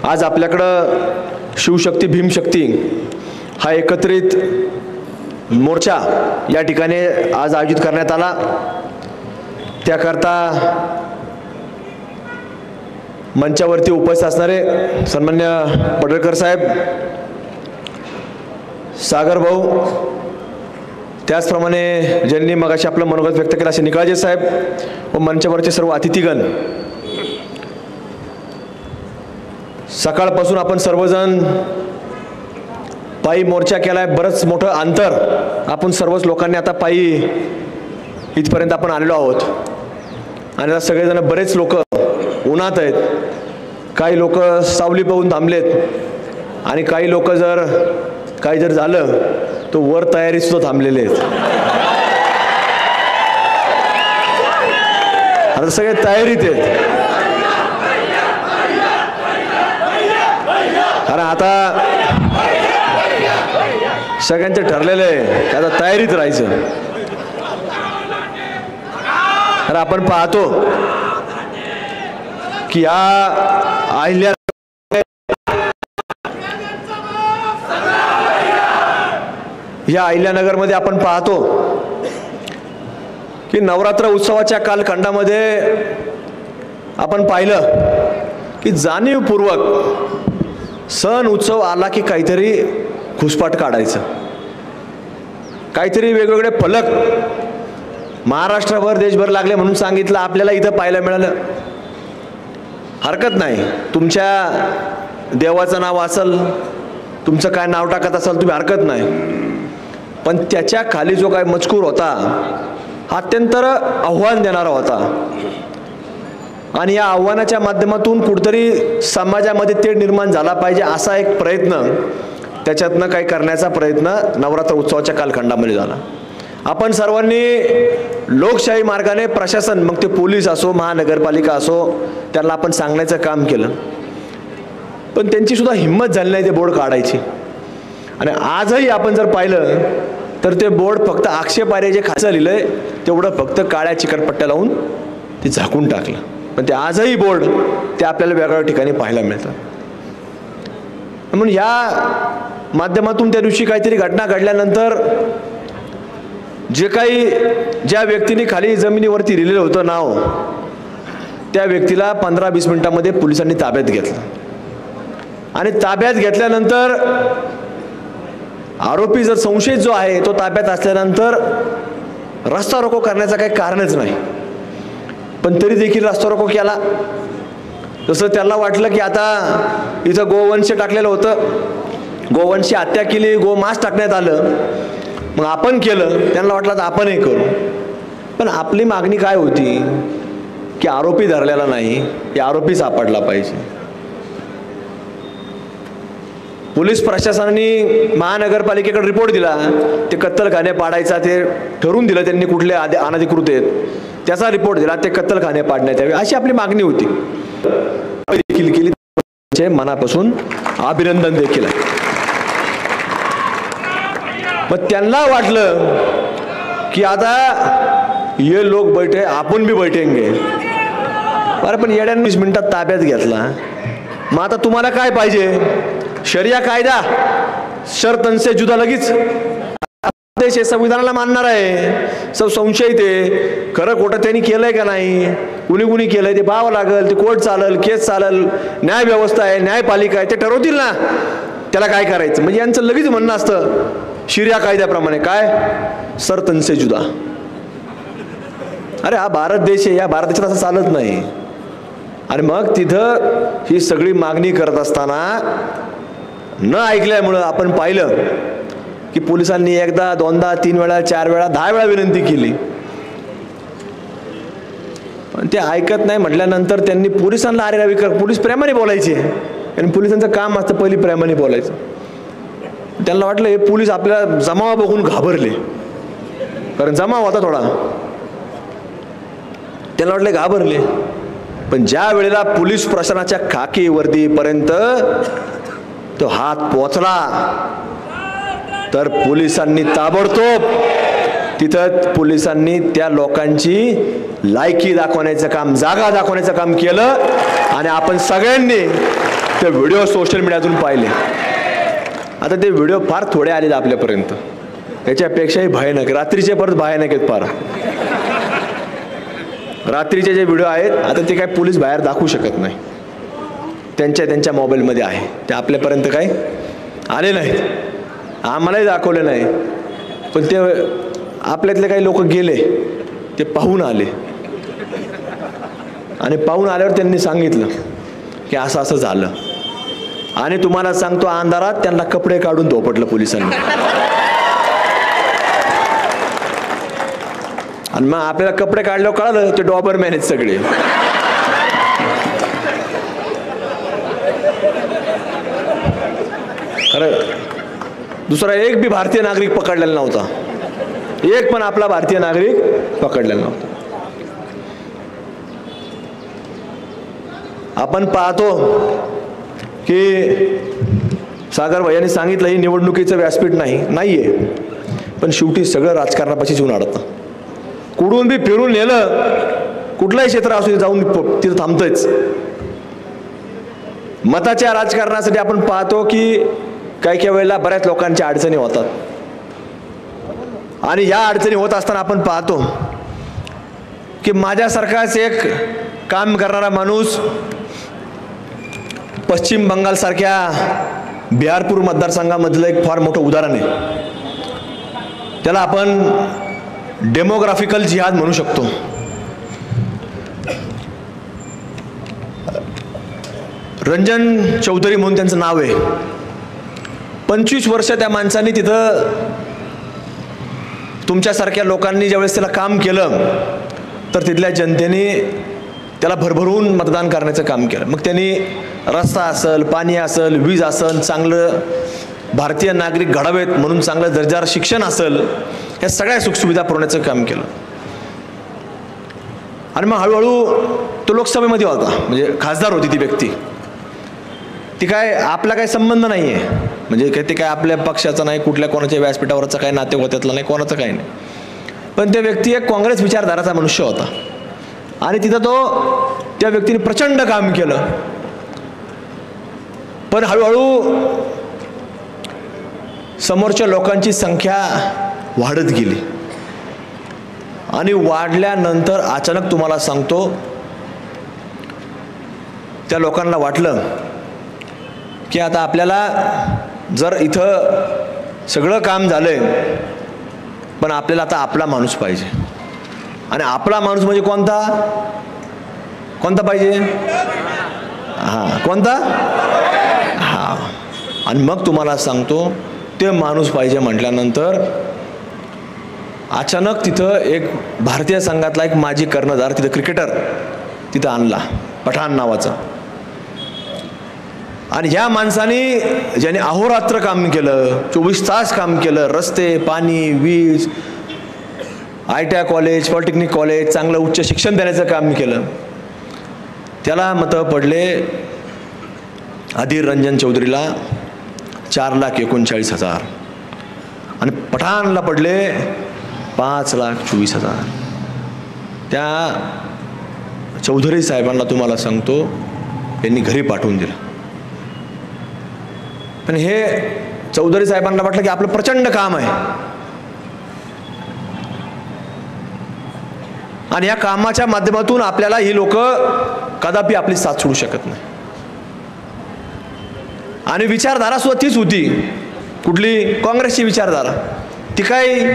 आज आपल्याकडं शिवशक्ती भीमशक्ती हा एकत्रित मोर्चा या ठिकाणी आज आयोजित करण्यात आला. त्याकरता मंचावरती उपस्थित असणारे सन्मान्य पडळकर साहेब, सागर भाऊ, त्याचप्रमाणे ज्यांनी मगाशी आपलं मनोगत व्यक्त केलं असे निकाळजे साहेब व मंचावरचे सर्व अतिथीगण, सकाळपासून आपण सर्वजण पायी मोर्चा केलाय. बरंच मोठं अंतर आपण सर्वच लोकांनी आता पायी इथपर्यंत आपण आलेलो आहोत आणि आता सगळेजण बरेच लोक उन्हात आहेत. काही लोक सावली पाहून थांबलेत आणि काही लोक काही जर झालं तर वर तयारी सुद्धा थांबलेले आहेत. आता सगळे तयारीत आहेत. कारण आता सगळ्यांचं ठरलेलं आहे की आता तयारीत राहायचं. तर आपण पाहतो की या अहिल्यानगरमध्ये आपण पाहतो की नवरात्र उत्सवाच्या कालखंडामध्ये आपण पाहिलं की जाणीवपूर्वक सण उत्सव आला की काहीतरी घुसपाट काढायचं, काहीतरी वेगवेगळे फलक महाराष्ट्रभर देशभर लागले म्हणून सांगितलं. आपल्याला इथं पाहायला मिळालं. हरकत नाही, तुमच्या देवाचं नाव असेल, तुमचं काय नाव टाकत असाल तुम्ही, हरकत नाही. पण त्याच्या खाली जो काय मजकूर होता हा अत्यंत आव्हान देणारा होता आणि या आव्हानाच्या माध्यमातून कुठेतरी समाजामध्ये तेढ निर्माण झाला पाहिजे असा एक प्रयत्न, त्याच्यातनं काही करण्याचा प्रयत्न नवरात्र उत्सवाच्या कालखंडामध्ये झाला. आपण सर्वांनी लोकशाही मार्गाने प्रशासन, मग ते पोलीस असो महानगरपालिका असो, त्यांना आपण सांगण्याचं काम केलं. पण त्यांची सुद्धा हिंमत झाली नाही ते बोर्ड काढायची. आणि आजही आपण जर पाहिलं तर ते बोर्ड फक्त आक्षेपार्ह जे खाचं लिहिलंय तेवढं फक्त काळ्या चिकटपट्ट्या लावून ते झाकून टाकलं. पण ते आजही बोर्ड ते आपल्याला वेगवेगळ्या ठिकाणी पाहायला मिळतं. म्हणून या माध्यमातून त्या दिवशी काहीतरी घटना घडल्यानंतर ज्या व्यक्तीने खाली जमिनीवरती लिहिलेलं होतं नाव, त्या व्यक्तीला 15-20 मिनिटांमध्ये पोलिसांनी ताब्यात घेतलं. आणि ताब्यात घेतल्यानंतर आरोपी जर संशयित जो आहे तो ताब्यात असल्यानंतर रस्ता रोको करण्याचं काही कारणच नाही. पण तरी देखील रस्ता रोको केला. तसं त्याला वाटलं की आता इथं गोवंश टाकलेलं होतं, गोवंशी हत्या केली, गोमांस टाकण्यात आलं, मग आपण केलं. त्यांना वाटलं तर आपणही करू. पण आपली मागणी काय होती की आरोपी धरलेला नाही, हे आरोपी सापडला पाहिजे. पोलीस प्रशासनाने महानगरपालिकेकडे रिपोर्ट दिला, ते कत्तलखाने पाडायचा ते ठरवून दिलं त्यांनी, कुठले अनधिकृत आहेत त्याचा रिपोर्ट दिला, ते कत्तलखाने पाडण्यात यावे अशी आपली मागणी होती. देखील केली, मनापासून अभिनंदन देखील आहे. मग त्यांना वाटलं की आता ये लोक बैठे, आपण भी बैठेंगे. अरे पण येड्यानं 20 मिनिटात ताब्यात घेतला. मग आता तुम्हाला काय पाहिजे? शरिया कायदा, शर्तनसे जुदा, लगेच देश आहे, संविधानाला मानणार आहे, संशयित आहे, खरं खोटं त्यांनी केलंय का नाही, कुणी केलंय ते पाहावं लागेल. ते कोर्ट चालेल, केस चालेल, न्याय व्यवस्था आहे, न्यायपालिका आहे, ते ठरवतील ना त्याला काय करायचं. म्हणजे यांचं लगेच म्हणणं असतं शरिया कायद्याप्रमाणे काय, शर्तनसे जुदा. अरे हा भारत देश आहे, या भारत देशात असं चालत नाही. आणि मग तिथं ही सगळी मागणी करत असताना न ऐकल्यामुळं आपण पाहिलं की पोलिसांनी एकदा, दोनदा, 3 वेळा, 4 वेळा, 10 वेळा विनंती केली, पण ते ऐकत नाही म्हटल्यानंतर त्यांनी पोलिसांना अरे रवी कर, पोलीस प्रेमाने बोलायचे आणि पोलिसांचं काम असतं पहिली प्रेमाने बोलायचं. त्यांना वाटलं हे पोलीस आपल्याला जमावा बघून घाबरले, कारण जमाव होता थोडा, त्यांना वाटले घाबरले. पण ज्या वेळेला पोलीस प्रशासनाच्या खाकी वर्दीपर्यंत तो हात पोचला तर पोलिसांनी ताबडतोब तिथं पोलिसांनी त्या लोकांची लायकी दाखवण्याचं काम, जागा दाखवण्याचं काम केलं आणि आपण सगळ्यांनी ते व्हिडिओ सोशल मीडियातून पाहिले. आता ते व्हिडिओ फार थोडे आलेत आपल्यापर्यंत, याच्यापेक्षाही भयानक, रात्रीचे परत भयानक आहेत फार. रात्रीचे जे व्हिडिओ आहेत आता ते काय पोलीस बाहेर दाखवू शकत नाही, त्यांच्या मोबाईलमध्ये आहे, ते आपल्यापर्यंत काही आले नाहीत, आम्हालाही दाखवले नाही. पण ते आपल्यातले काही लोक गेले, ते पाहून आले आणि पाहून आल्यावर त्यांनी सांगितलं की असं असं झालं. आणि तुम्हाला सांगतो अंधारात त्यांना कपडे काढून धोपटलं पोलिसांनी. आणि मग आपल्याला कपडे काढल्यावर कळालं ते डॉबरमॅन आहेत सगळे. खरं दुसरा एक बी भारतीय नागरिक पकडलेला नव्हता, एक पण आपला भारतीय नागरिक पकडलेला नव्हता. आपण पाहतो की सागर भैयांनी सांगितलं ही निवडणुकीचं व्यासपीठ नाहीये, पण शेवटी सगळं राजकारणापाशीच येऊन अडतं. कुठून बी फिरून नेलं, कुठलंही क्षेत्र असू जाऊन तिथं थांबतंच. मताच्या राजकारणासाठी आपण पाहतो की काही वेळेला बऱ्याच लोकांच्या अडचणी होतात आणि या अडचणी होत असताना आपण पाहतो की माझ्यासारखाच एक काम करणारा माणूस पश्चिम बंगाल सारख्या बिहारपूर मतदारसंघामधलं एक फार मोठं उदाहरण आहे. त्याला आपण डेमोग्राफिकल जिहाद म्हणू शकतो. रंजन चौधरी म्हणून त्यांचं नाव आहे. 25 वर्ष त्या माणसाने तिथं तुमच्यासारख्या लोकांनी ज्यावेळेस त्याला काम केलं तर तिथल्या जनतेने त्याला भरभरून मतदान करण्याचं काम केलं. मग त्यांनी रस्ता असेल, पाणी असेल, वीज असेल, चांगलं भारतीय नागरिक घडावेत म्हणून चांगलं दर्जादार शिक्षण असेल, या सगळ्या सुखसुविधा पुरवण्याचं काम केलं. आणि मग हळूहळू तो लोकसभेमध्ये होता, म्हणजे खासदार होती ती व्यक्ती. ती काय आपला काही संबंध नाही आहे, म्हणजे ते काय आपल्या पक्षाचा नाही, कुठल्या कोणाच्या व्यासपीठावरचा काही नाते होत्यातला नाही, कोणाचं काही नाही. पण त्या व्यक्ती एक काँग्रेस विचारधाराचा मनुष्य होता आणि तिथं त्या व्यक्तीने प्रचंड काम केलं. पण हळूहळू समोरच्या लोकांची संख्या वाढत गेली आणि वाढल्यानंतर अचानक तुम्हाला सांगतो त्या लोकांना वाटलं की आता आपल्याला जर इथं सगळं काम झालंय पण आपल्याला आता आपला माणूस पाहिजे. आणि आपला माणूस म्हणजे कोणता पाहिजे? कोणता? आणि मग तुम्हाला सांगतो ते माणूस पाहिजे म्हटल्यानंतर अचानक तिथं एक भारतीय संघातला एक माजी कर्णधार, तिथं क्रिकेटर तिथं आणला, पठाण नावाचा. आणि ह्या माणसाने ज्याने अहोरात्र काम केलं, 24 तास काम केलं, रस्ते, पाणी, वीज, ITI कॉलेज, पॉलिटेक्निक कॉलेज, चांगलं उच्च शिक्षण देण्याचं काम केलं, त्याला मतं पडले अधीर रंजन चौधरीला 4,39,000 आणि पठाणला पडले 5,24,000. त्या चौधरी साहेबांना तुम्हाला सांगतो यांनी घरी पाठवून दिलं. पण हे चौधरी साहेबांना वाटलं की आपलं प्रचंड काम आहे आणि या कामाच्या माध्यमातून आपल्याला ही लोक कदापि आपली साथ सोडू शकत नाही. आणि विचारधारा सुद्धा तीच होती, कुठली? काँग्रेसची विचारधारा. ती काही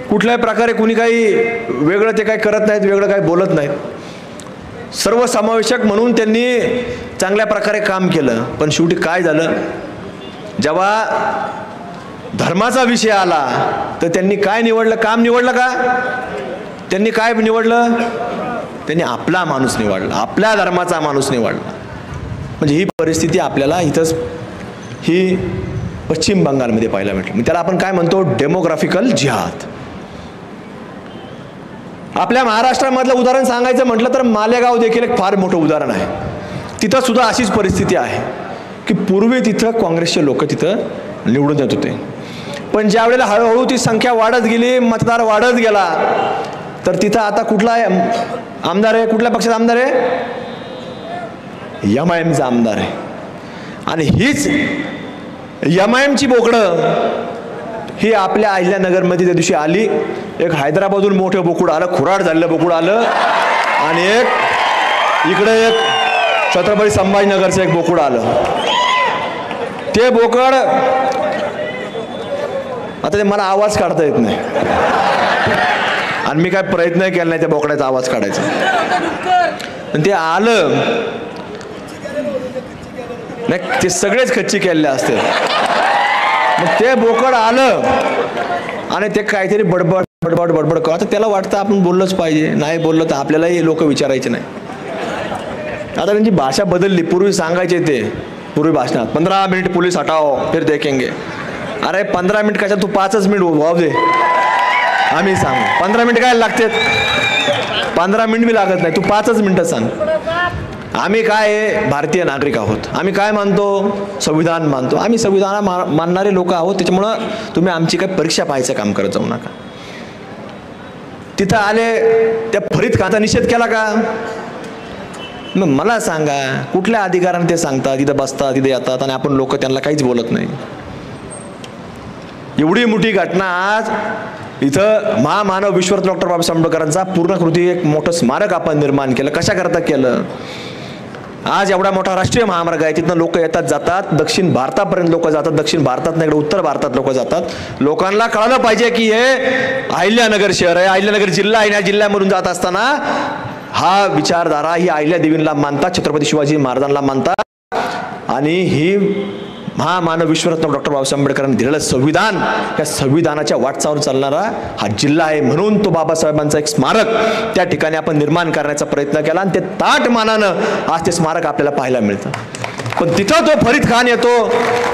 कुठल्याही प्रकारे कुणी काही वेगळं ते काही करत नाहीत, वेगळं काही बोलत नाहीत. सर्वसमावेशक म्हणून त्यांनी चांगल्या प्रकारे काम केलं. पण शेवटी काय झालं, जेव्हा धर्माचा विषय आला तर त्यांनी काय निवडलं, काम निवडलं का? त्यांनी काय निवडलं? त्यांनी आपला माणूस निवडला, आपल्या धर्माचा माणूस निवडला. म्हणजे ही परिस्थिती आपल्याला इथंच ही पश्चिम बंगालमध्ये पाहायला भेटली. त्याला आपण काय म्हणतो? डेमोग्राफिकल जिहाद. आपल्या महाराष्ट्रामधलं उदाहरण सांगायचं म्हटलं तर मालेगाव देखील एक फार मोठं उदाहरण आहे. तिथं सुद्धा अशीच परिस्थिती आहे की पूर्वी तिथं काँग्रेसचे लोक तिथं निवडून येत होते, पण ज्या वेळेला हळूहळू ती संख्या वाढत गेली, मतदार वाढत गेला, तर तिथं आता कुठला आमदार आहे, कुठल्या पक्षाचा आमदार आहे? MIMचा आमदार आहे. आणि हीच MIMची बोकडं ही आपल्या अहिल्यानगरमध्ये त्या दिवशी आली. एक हैदराबादहून मोठं बोकुड आलं, खुराड झालेलं बोकुड आलं, आणि एक इकडे एक छत्रपती संभाजीनगरचं एक बोकुड आलं. ते बोकड आता ते मला आवाज काढता येत नाही, आणि मी काय प्रयत्न केला नाही त्या बोकड्याचा आवाज काढायचा. पण ते आलं नाही, ते सगळेच खच्ची केलेले असते. मग ते बोकड आलं आणि ते काहीतरी बडबड बडबड बडबड कर. आता त्याला वाटतं आपण बोललंच पाहिजे, नाही बोललं तर आपल्यालाही लोक विचारायचे नाही. आता त्यांची भाषा बदलली. पूर्वी सांगायचे ते पूर्वी भाषणात 15 मिनिट पोलीस हटाओ फिर देखेंगे. अरे 15 मिनिट कशा, तू 5च मिनिट वाव दे, आम्ही सांगू. 15 मिनिट काय लागतात? 15 मिनिट बी लागत नाही, तू 5च मिनिटं सांग. आम्ही काय भारतीय नागरिक आहोत, आम्ही काय मानतो? संविधान मानतो. आम्ही संविधान मानणारे लोक आहोत. त्याच्यामुळं तुम्ही आमची काय परीक्षा पाहायचं काम करत जाऊ नका. तिथं आले, त्या फरीद खानचा निषेध केला का? मग मला सांगा कुठल्या अधिकाराने ते सांगतात, तिथं बसतात, तिथे येतात, आणि आपण लोक त्यांना काहीच बोलत नाही. एवढी मोठी घटना आज इथं महामानव विश्वरत्न डॉक्टर बाबासाहेब आंबेडकरांचा पूर्णकृती एक मोठं स्मारक आपण निर्माण केलं. कशाकरता केलं? आज एवढा मोठा राष्ट्रीय महामार्ग आहे, तिथनं लोक येतात जातात, दक्षिण भारतापर्यंत लोक जातात, दक्षिण भारतात नाही, उत्तर भारतात लोक जातात. लोकांना कळलं पाहिजे की हे अहिल्यानगर शहर आहे, अहिल्यानगर जिल्हा आहे. या जिल्ह्यामधून जात असताना हा विचारधारा ही अहिल्यादेवींना मानतात, छत्रपती शिवाजी महाराजांना मानतात, आणि ही महामानव विश्वरत्न डॉक्टर बाबासाहेब आंबेडकरांनी दिलेलं संविधान, या संविधानाच्या वाटचालीवर चालणारा हा जिल्हा आहे. म्हणून तो बाबासाहेबांचा एक स्मारक त्या ठिकाणी आपण निर्माण करण्याचा प्रयत्न केला, आणि ते ताट मानानं आज ते स्मारक आपल्याला पाहायला मिळतं. पण तिथं तो फरीद खान येतो,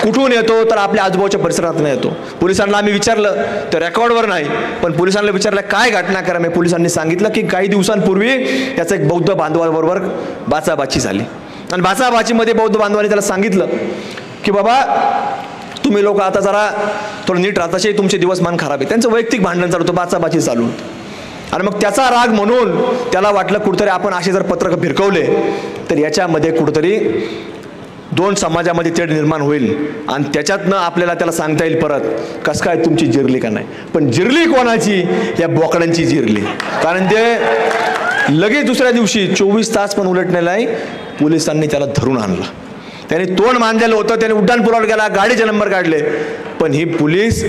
कुठून येतो? तर आपल्या आजूबाजूच्या परिसरातून येतो. पोलिसांना आम्ही विचारलं, तर रेकॉर्डवर नाही, पण पोलिसांना विचारलं काय घटनाक्रम आहे. पोलिसांनी सांगितलं की काही दिवसांपूर्वी त्याचं एक बौद्ध बांधवाबरोबर बाचाबाची झाली, आणि बाचाबाचीमध्ये बौद्ध बांधवांनी त्याला सांगितलं की बाबा तुम्ही लोक आता जरा थोडं नीट राहता, तसे तुमचे दिवसमान खराब आहे. त्यांचं वैयक्तिक भांडण चालू होतं, बाचाबाची चालू. आणि मग त्याचा राग म्हणून त्याला वाटलं कुठेतरी आपण असे जर पत्रक फिरकवले तर याच्यामध्ये कुठेतरी दोन समाजामध्ये तेढ निर्माण होईल, आणि त्याच्यातनं आपल्याला त्याला सांगता येईल परत कसं काय तुमची जिरली का नाही. पण जिरली कोणाची? या बोकडांची जिरली. कारण ते लगेच दुसऱ्या दिवशी 24 तास पण उलटणे नाही, पोलिसांनी त्याला धरून आणला. त्याने तोंड मांडलेलं होतं, त्याने उड्डाणपुलावर गेला, गाडीचे नंबर काढले, पण ही पोलीस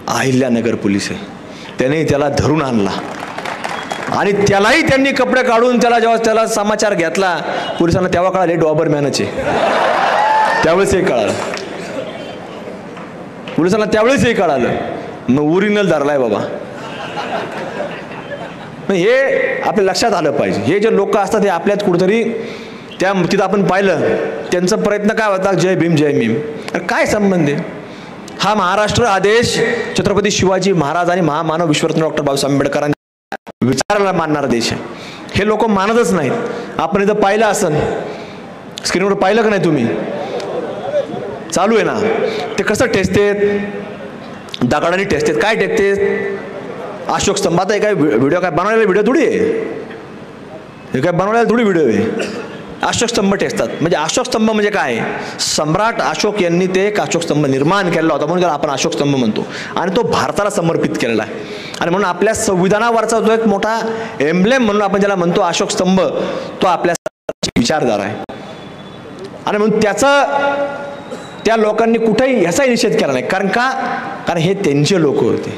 अहिल्यानगर पोलीस आहे. त्याने त्याला धरून आणला, आणि त्यालाही त्यांनी कपडे काढून जेव्हा त्याला समाचार घेतला पोलिसांना, तेव्हा कळाले डॉबरमॅनचे. त्यावेळेस हे कळालं पोलिसांना, त्यावेळेस हे कळालं. मग ओरिजिनल धरलाय बाबा. हे आपल्या लक्षात आलं पाहिजे. हे जे लोक असतात हे आपल्यात कुठेतरी त्या तिथं आपण पाहिलं त्यांचा प्रयत्न काय होता, जय भीम जय भीम. काय संबंध आहे? हा महाराष्ट्र हा देश छत्रपती शिवाजी महाराज आणि महामानव विश्वरत्न डॉक्टर बाबासाहेब आंबेडकरांनी विचाराला मानणारा देश आहे. हे लोक मानतच नाहीत. आपण इथं पाहिलं असन, स्क्रीनवर पाहिलं का नाही तुम्ही? चालू आहे ना ते, कसं ठेचतेत, दगडाने ठेचतेत. काय टेकतेत? अशोक स्तंभात आहे काय व्हिडिओ? काय बनवलेला व्हिडिओ थोडी आहे हे, काय बनवलेला थोडी व्हिडिओ आहे. अशोक स्तंभ ठेचतात. म्हणजे अशोक स्तंभ म्हणजे काय? सम्राट अशोक यांनी ते एक अशोक स्तंभ निर्माण केलेला होता, म्हणून त्याला आपण अशोक स्तंभ म्हणतो, आणि तो भारताला समर्पित केलेला आहे. आणि म्हणून आपल्या संविधानावरचा जो एक मोठा एम्ब्लेम म्हणून आपण ज्याला म्हणतो अशोक स्तंभ, तो आपल्या विचारधारा आहे. आणि म्हणून त्या लोकांनी कुठेही ह्याचाही निषेध केला नाही. कारण का? कारण हे त्यांचे लोक होते.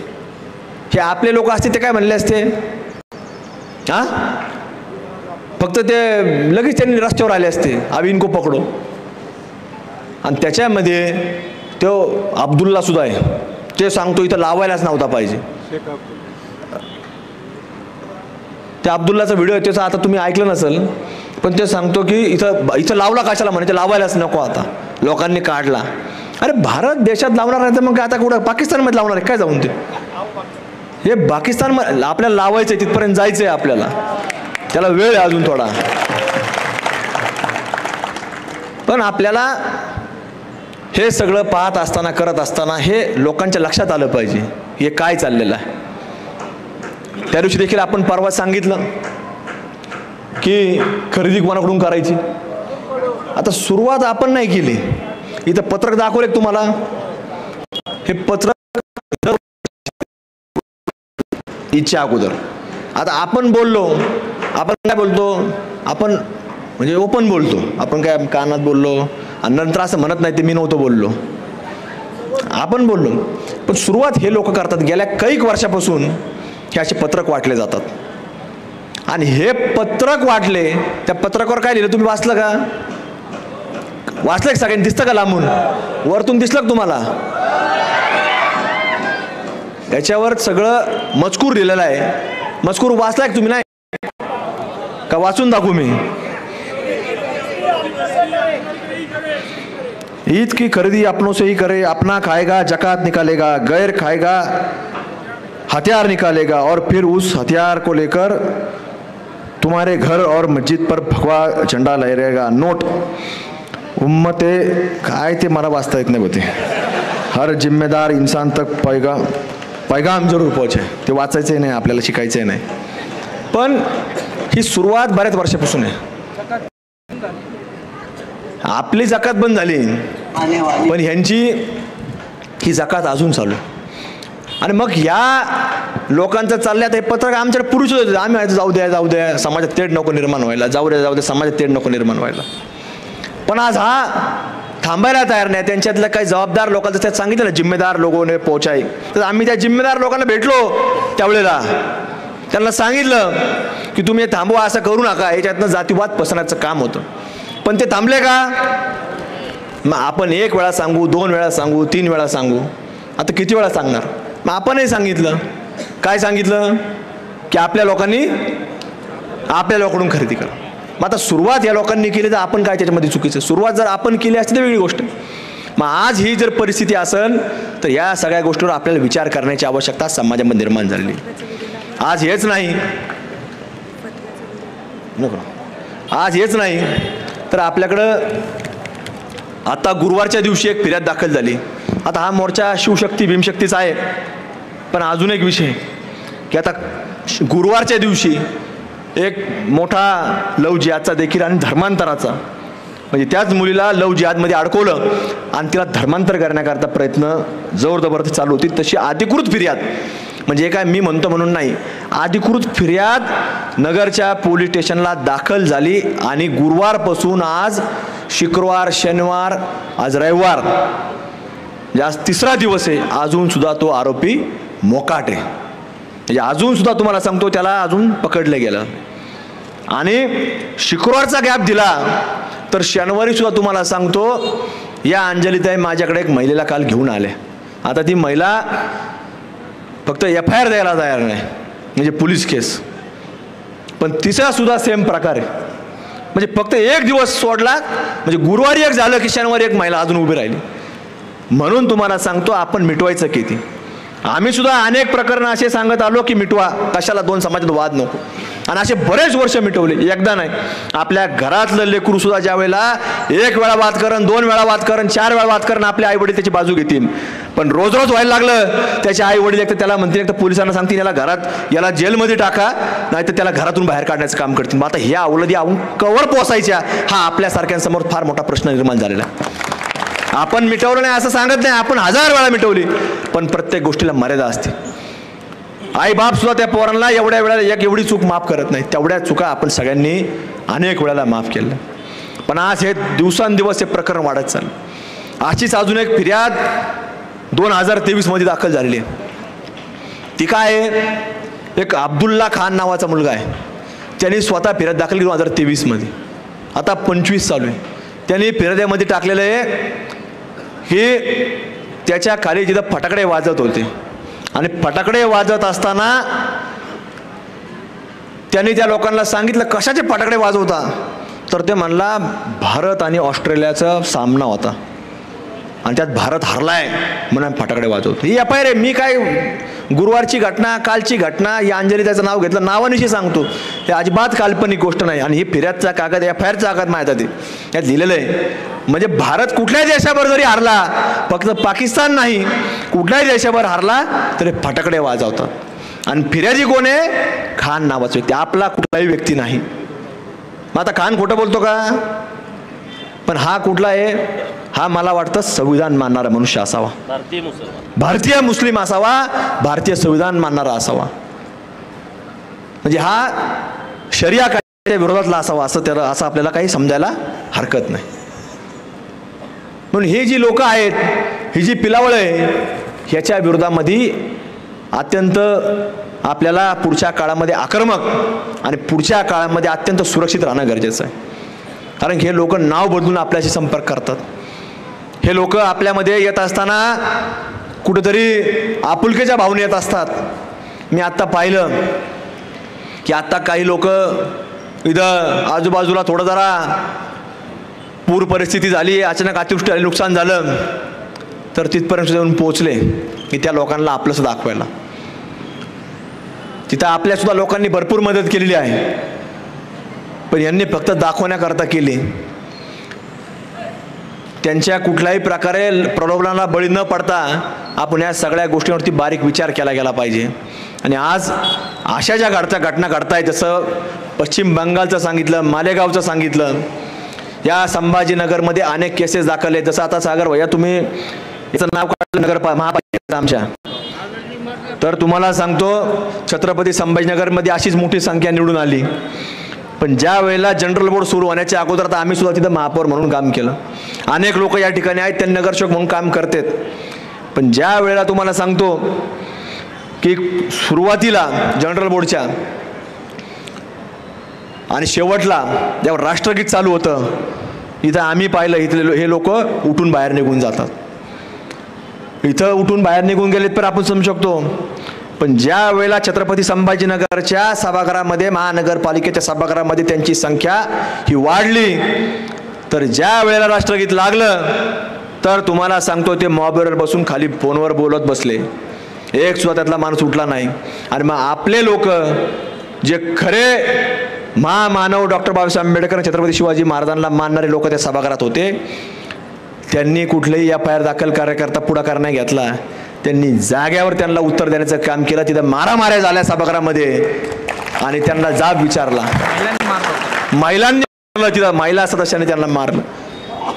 हे आपले लोक असते ते काय म्हणले असते? हा, फक्त ते लगेच त्यांनी रस्त्यावर आले असते, अभी इनको पकडो. आणि त्याच्यामध्ये तो अब्दुल्ला सुद्धा आहे, ते सांगतो इथं लावायलाच नव्हता पाहिजे. त्या अब्दुल्लाचा व्हिडिओ आहे, त्याचा आता तुम्ही ऐकलं नसेल, पण ते सांगतो की इथं लावला कशाला, म्हणे ते लावायलाच नको, आता लोकांनी काढला. अरे भारत देशात लावणार नाही तर मग आता कुठं पाकिस्तानमध्ये लावणार आहे काय जाऊन? ते हे पाकिस्तान आपल्याला लावायचं आहे, तिथपर्यंत जायचं आहे आपल्याला, त्याला वेळ आहे अजून थोडा. पण आपल्याला हे सगळं पाहत असताना, करत असताना हे लोकांच्या लक्षात आलं पाहिजे हे काय चाललेलं आहे. त्या दिवशी देखील आपण परवा सांगितलं की खरेदी कोणाकडून करायची. आता सुरुवात आपण नाही केली. इथं पत्रक दाखवले तुम्हाला, हे पत्रक इच्छा अगोदर. आता आपण बोललो, आपण काय बोलतो, आपण म्हणजे ओपन बोलतो, आपण काय कानात बोललो आणि नंतर असं म्हणत नाही ते मी नव्हतं बोललो, आपण बोललो. पण सुरुवात हे लोक करतात. गेल्या कैक वर्षापासून हे असे पत्रक वाटले जातात. आणि हे पत्रक वाटले, त्या पत्रकावर काय लिहिलं तुम्ही वाचलं का? वाचलं का सगळ्यांनी? दिसतं का लांबून? वरतून दिसलं का तुम्हाला? याच्यावर सगळं मजकूर लिहिलेला आहे. मजकूर वाचलाय का तुम्ही? नाही का? वाचून दाखवू मी? ईद की खरीदी अपनों से ही करे, अपना खाएगा जकात निकालेगा, गैर खाएगा हथियार निकालेगा और फिर उस हथियार को लेकर तुम्हारे घर और मस्जिद पर भगवा झंडा लहराएगा. नोट उम्मते काय ते मला वाचता येत नाही होते. हर जिम्मेदार इंसान तक पैगाम जरूर पोहोचे. ते वाचायचंही नाही आपल्याला, शिकायचंही नाही. पण ही सुरुवात बऱ्याच वर्षापासून आहे. आपली जकात बंद झाली, पण ह्यांची ही जकात अजून चालू आहे. आणि मग या लोकांचं चाललं आता हे पत्रक आमच्याकडे पुरुष होते, आम्ही जाऊ द्या समाजात तेढ नको निर्माण व्हायला, जाऊ द्या समाजात तेढ नको निर्माण व्हायला. पण आज हा थांबायला तयार नाही. त्यांच्यातलं काही जबाबदार लोकांचं त्यात सांगितलं ना, जिम्मेदार लोकांनी पोहोचाय, तर आम्ही त्या जिम्मेदार लोकांना भेटलो त्यावेळेला, त्यांना सांगितलं की तुम्ही थांबवा, असं करू नका, याच्यातनं जातीवाद पसरण्याचं काम होतं. पण ते थांबले का? मग आपण 1 वेळा सांगू, 2 वेळा सांगू, 3 वेळा सांगू, आता किती वेळा सांगणार? मग आपणही सांगितलं. काय सांगितलं? की आपल्या लोकांनी आपल्या लोकांकडून खरेदी करा. मग आता सुरुवात या लोकांनी केली तर आपण काय त्याच्यामध्ये चुकीचं? सुरुवात जर आपण केली असती तर वेगळी गोष्ट. मग आज ही जर परिस्थिती असेल तर या सगळ्या गोष्टीवर आपल्याला विचार करण्याची आवश्यकता समाजामध्ये निर्माण झालेली. आज हेच नाही तर आपल्याकडं आता गुरुवारच्या दिवशी एक फिर्याद दाखल झाली. आता हा मोर्चा शिवशक्ती भीमशक्तीचा आहे, पण अजून एक विषय की आता गुरुवारच्या दिवशी एक मोठा लव जिहादचा देखील आणि धर्मांतराचा, म्हणजे त्याच मुलीला लव जिहादमध्ये अडकवलं आणि तिला धर्मांतर करण्याकरता प्रयत्न जोर जबरदस्ती चालू होती. तशी अधिकृत फिर्याद, म्हणजे काय मी म्हणतो म्हणून नाही, अधिकृत फिर्याद नगरच्या पोलीस स्टेशनला दाखल झाली. आणि गुरुवारपासून आज शुक्रवार, शनिवार, आज रविवार, आज 3रा दिवस आहे, अजून सुद्धा तो आरोपी मोकाट आहे. म्हणजे अजून सुद्धा तुम्हाला सांगतो त्याला अजून पकडलं गेलं. आणि शुक्रवारचा गॅप दिला तर शनिवारी सुद्धा तुम्हाला सांगतो या अंजलीताई माझ्याकडे एक महिलेला काल घेऊन आले. आता ती महिला फक्त FIR द्यायला तयार नाही, म्हणजे पोलीस केस. पण तिचा सुद्धा सेम प्रकार आहे. म्हणजे फक्त 1 दिवस सोडला, म्हणजे गुरुवारी एक झालं की शनिवारी एक महिला अजून उभी राहिली. म्हणून तुम्हाला सांगतो आपण मिटवायचं किती. आम्ही सुद्धा अनेक प्रकरण असे सांगत आलो की मिटवा, कशाला 2 समाजात वाद नको. आणि असे बरेच वर्ष मिटवले, एकदा नाही. आपल्या घरातलं लेकरू सुद्धा ज्या वेळेला 1 वेळा वाद करण, 2 वेळा वाद करण, 4 वेळा वाद करण, आपले आई वडील त्याची बाजू घेतील. पण रोज रोज व्हायला लागलं, त्याचे आई वडील एक तर त्याला म्हणतील, एक तर पोलिसांना सांगतील याला घरात, याला जेलमध्ये टाका, नाही तर त्याला घरातून बाहेर काढण्याचं काम करतील. मग आता ह्या अवलदी कवर पोसायच्या, हा आपल्यासारख्यांसमोर फार मोठा प्रश्न निर्माण झालेला. आपण मिटवलं नाही असं सांगत नाही, आपण 1000 वेळा मिटवली, पण प्रत्येक गोष्टीला मर्यादा असते. आई बाप सुद्धा त्या पोरांना एवढ्या वेळेला एवढी चूक माफ करत नाही, तेवढ्या चुका आपण सगळ्यांनी अनेक वेळेला माफ केल्या. पण आज हे दिवसांदिवस हे प्रकरण वाढत चाललं. अशीच अजून एक फिर्याद 2023 मध्ये दाखल झालेली आहे. ती काय आहे? एक अब्दुल्ला खान नावाचा मुलगा आहे, त्यांनी स्वतः फिर्याद दाखल केली 2023 मध्ये. आता 25 चालू आहे. त्यांनी फिर्यादीमध्ये टाकलेलं आहे की त्याच्या खाली जिथं फटाकडे वाजत होते आणि फटाकडे वाजत असताना त्यांनी त्या लोकांना सांगितलं कशाचे फटाकडे वाजवता, तर ते म्हणला भारत आणि ऑस्ट्रेलियाचा सामना होता आणि त्यात भारत हरलाय म्हणून फटाकडे वाजवतो. ही एफ आय आर आहे. मी काय गुरुवारची घटना, कालची घटना, या अंजली त्याचं नाव घेतलं नावानिशी सांगतो. हे अजिबात काल्पनिक गोष्ट नाही आणि ही फिर्यादचा कागद, एफ आय आरचा कागद माहीत आहे, यात लिहिलेलं आहे. म्हणजे भारत कुठल्याही देशावर जरी हरला, फक्त पाकिस्तान नाही, कुठल्याही देशावर हरला तरी फटाकडे वाजवतात. आणि फिर्यादी कोण आहे? खान नावाचा व्यक्ती, आपला कुठलाही व्यक्ती नाही. मग आता खान खोटं बोलतो का? पण हा कुठला आहे? हा मला वाटतं संविधान मानणारा मनुष्य असावा, भारतीय मुस्लिम असावा, भारतीय संविधान मानणारा असावा. म्हणजे हा शरिया कायद्याच्या विरोधातला असावा असं आपल्याला काही समजायला हरकत नाही. म्हणून ही जी लोक आहेत, ही जी पिलावळ आहे, ह्याच्या विरोधामध्ये अत्यंत आपल्याला पुढच्या काळामध्ये आक्रमक आणि पुढच्या काळामध्ये अत्यंत सुरक्षित राहणं गरजेचं आहे. कारण हे लोक नाव बदलून आपल्याशी संपर्क करतात. हे लोक आपल्यामध्ये येत असताना कुठेतरी आपुलकीच्या भावने येत असतात. मी आत्ता पाहिलं की आत्ता काही लोक इथं आजूबाजूला थोडं जरा पूर परिस्थिती झाली, अचानक अतिवृष्टी आली, नुकसान झालं, तर तिथपर्यंत येऊन पोहोचले की त्या लोकांना आपलंसं दाखवायला. तिथं आपल्यासुद्धा लोकांनी भरपूर मदत केलेली आहे, पण यांनी फक्त दाखवण्याकरता केली. त्यांच्या कुठल्याही प्रकारे प्रलोभनाला बळी न पडता आपण या सगळ्या गोष्टींवरती बारीक विचार केला गेला पाहिजे. आणि आज अशा ज्या घटना घडतायत, जसं पश्चिम बंगालचं सांगितलं, मालेगावचं सांगितलं, या संभाजीनगरमध्ये अनेक केसेस दाखल आहेत. जसं आता सागर भैया तुम्ही याचं नाव काढलं नगर महापालिकेचं आमच्या, तर तुम्हाला सांगतो छत्रपती संभाजीनगरमध्ये अशीच मोठी संख्या निवडून आली. पण ज्या वेळेला जनरल बोर्ड सुरू होण्याच्या अगोदर तर आम्ही सुद्धा तिथं महापौर म्हणून काम केलं. अनेक लोक या ठिकाणी आहेत, ते नगरसेवक म्हणून काम करतात. पण ज्या वेळेला तुम्हाला सांगतो की सुरुवातीला जनरल बोर्डच्या आणि शेवटला जेव्हा राष्ट्रगीत चालू होतं, इथं आम्ही पाहिलं इथले हे लोक उठून बाहेर निघून जातात. इथं उठून बाहेर निघून गेलेत पण आपण समजू शकतो. पण ज्या वेळेला छत्रपती संभाजीनगरच्या सभागृहामध्ये, महानगरपालिकेच्या सभागृहामध्ये त्यांची संख्या ही वाढली, तर ज्या वेळेला राष्ट्रगीत लागलं तर तुम्हाला सांगतो ते मॉबवर बसून खाली फोनवर बोलत बसले. एक सुद्धा त्यातला माणूस उठला नाही. आणि मग आपले लोक जे खरे महामानव डॉक्टर बाबासाहेब आंबेडकर, छत्रपती शिवाजी महाराजांना मानणारे लोक त्या सभागृहात होते, त्यांनी कुठलेही एफ आय आर दाखल करता पुढाकार नाही घेतला. त्यांनी जाग्यावर त्यांना उत्तर देण्याचं काम केलं. तिथं मारामाऱ्या झाल्या सभागृहामध्ये आणि त्यांना जाब विचारला. महिलांनी मारलं, तिथं महिला सदस्यांनी त्यांना मारलं.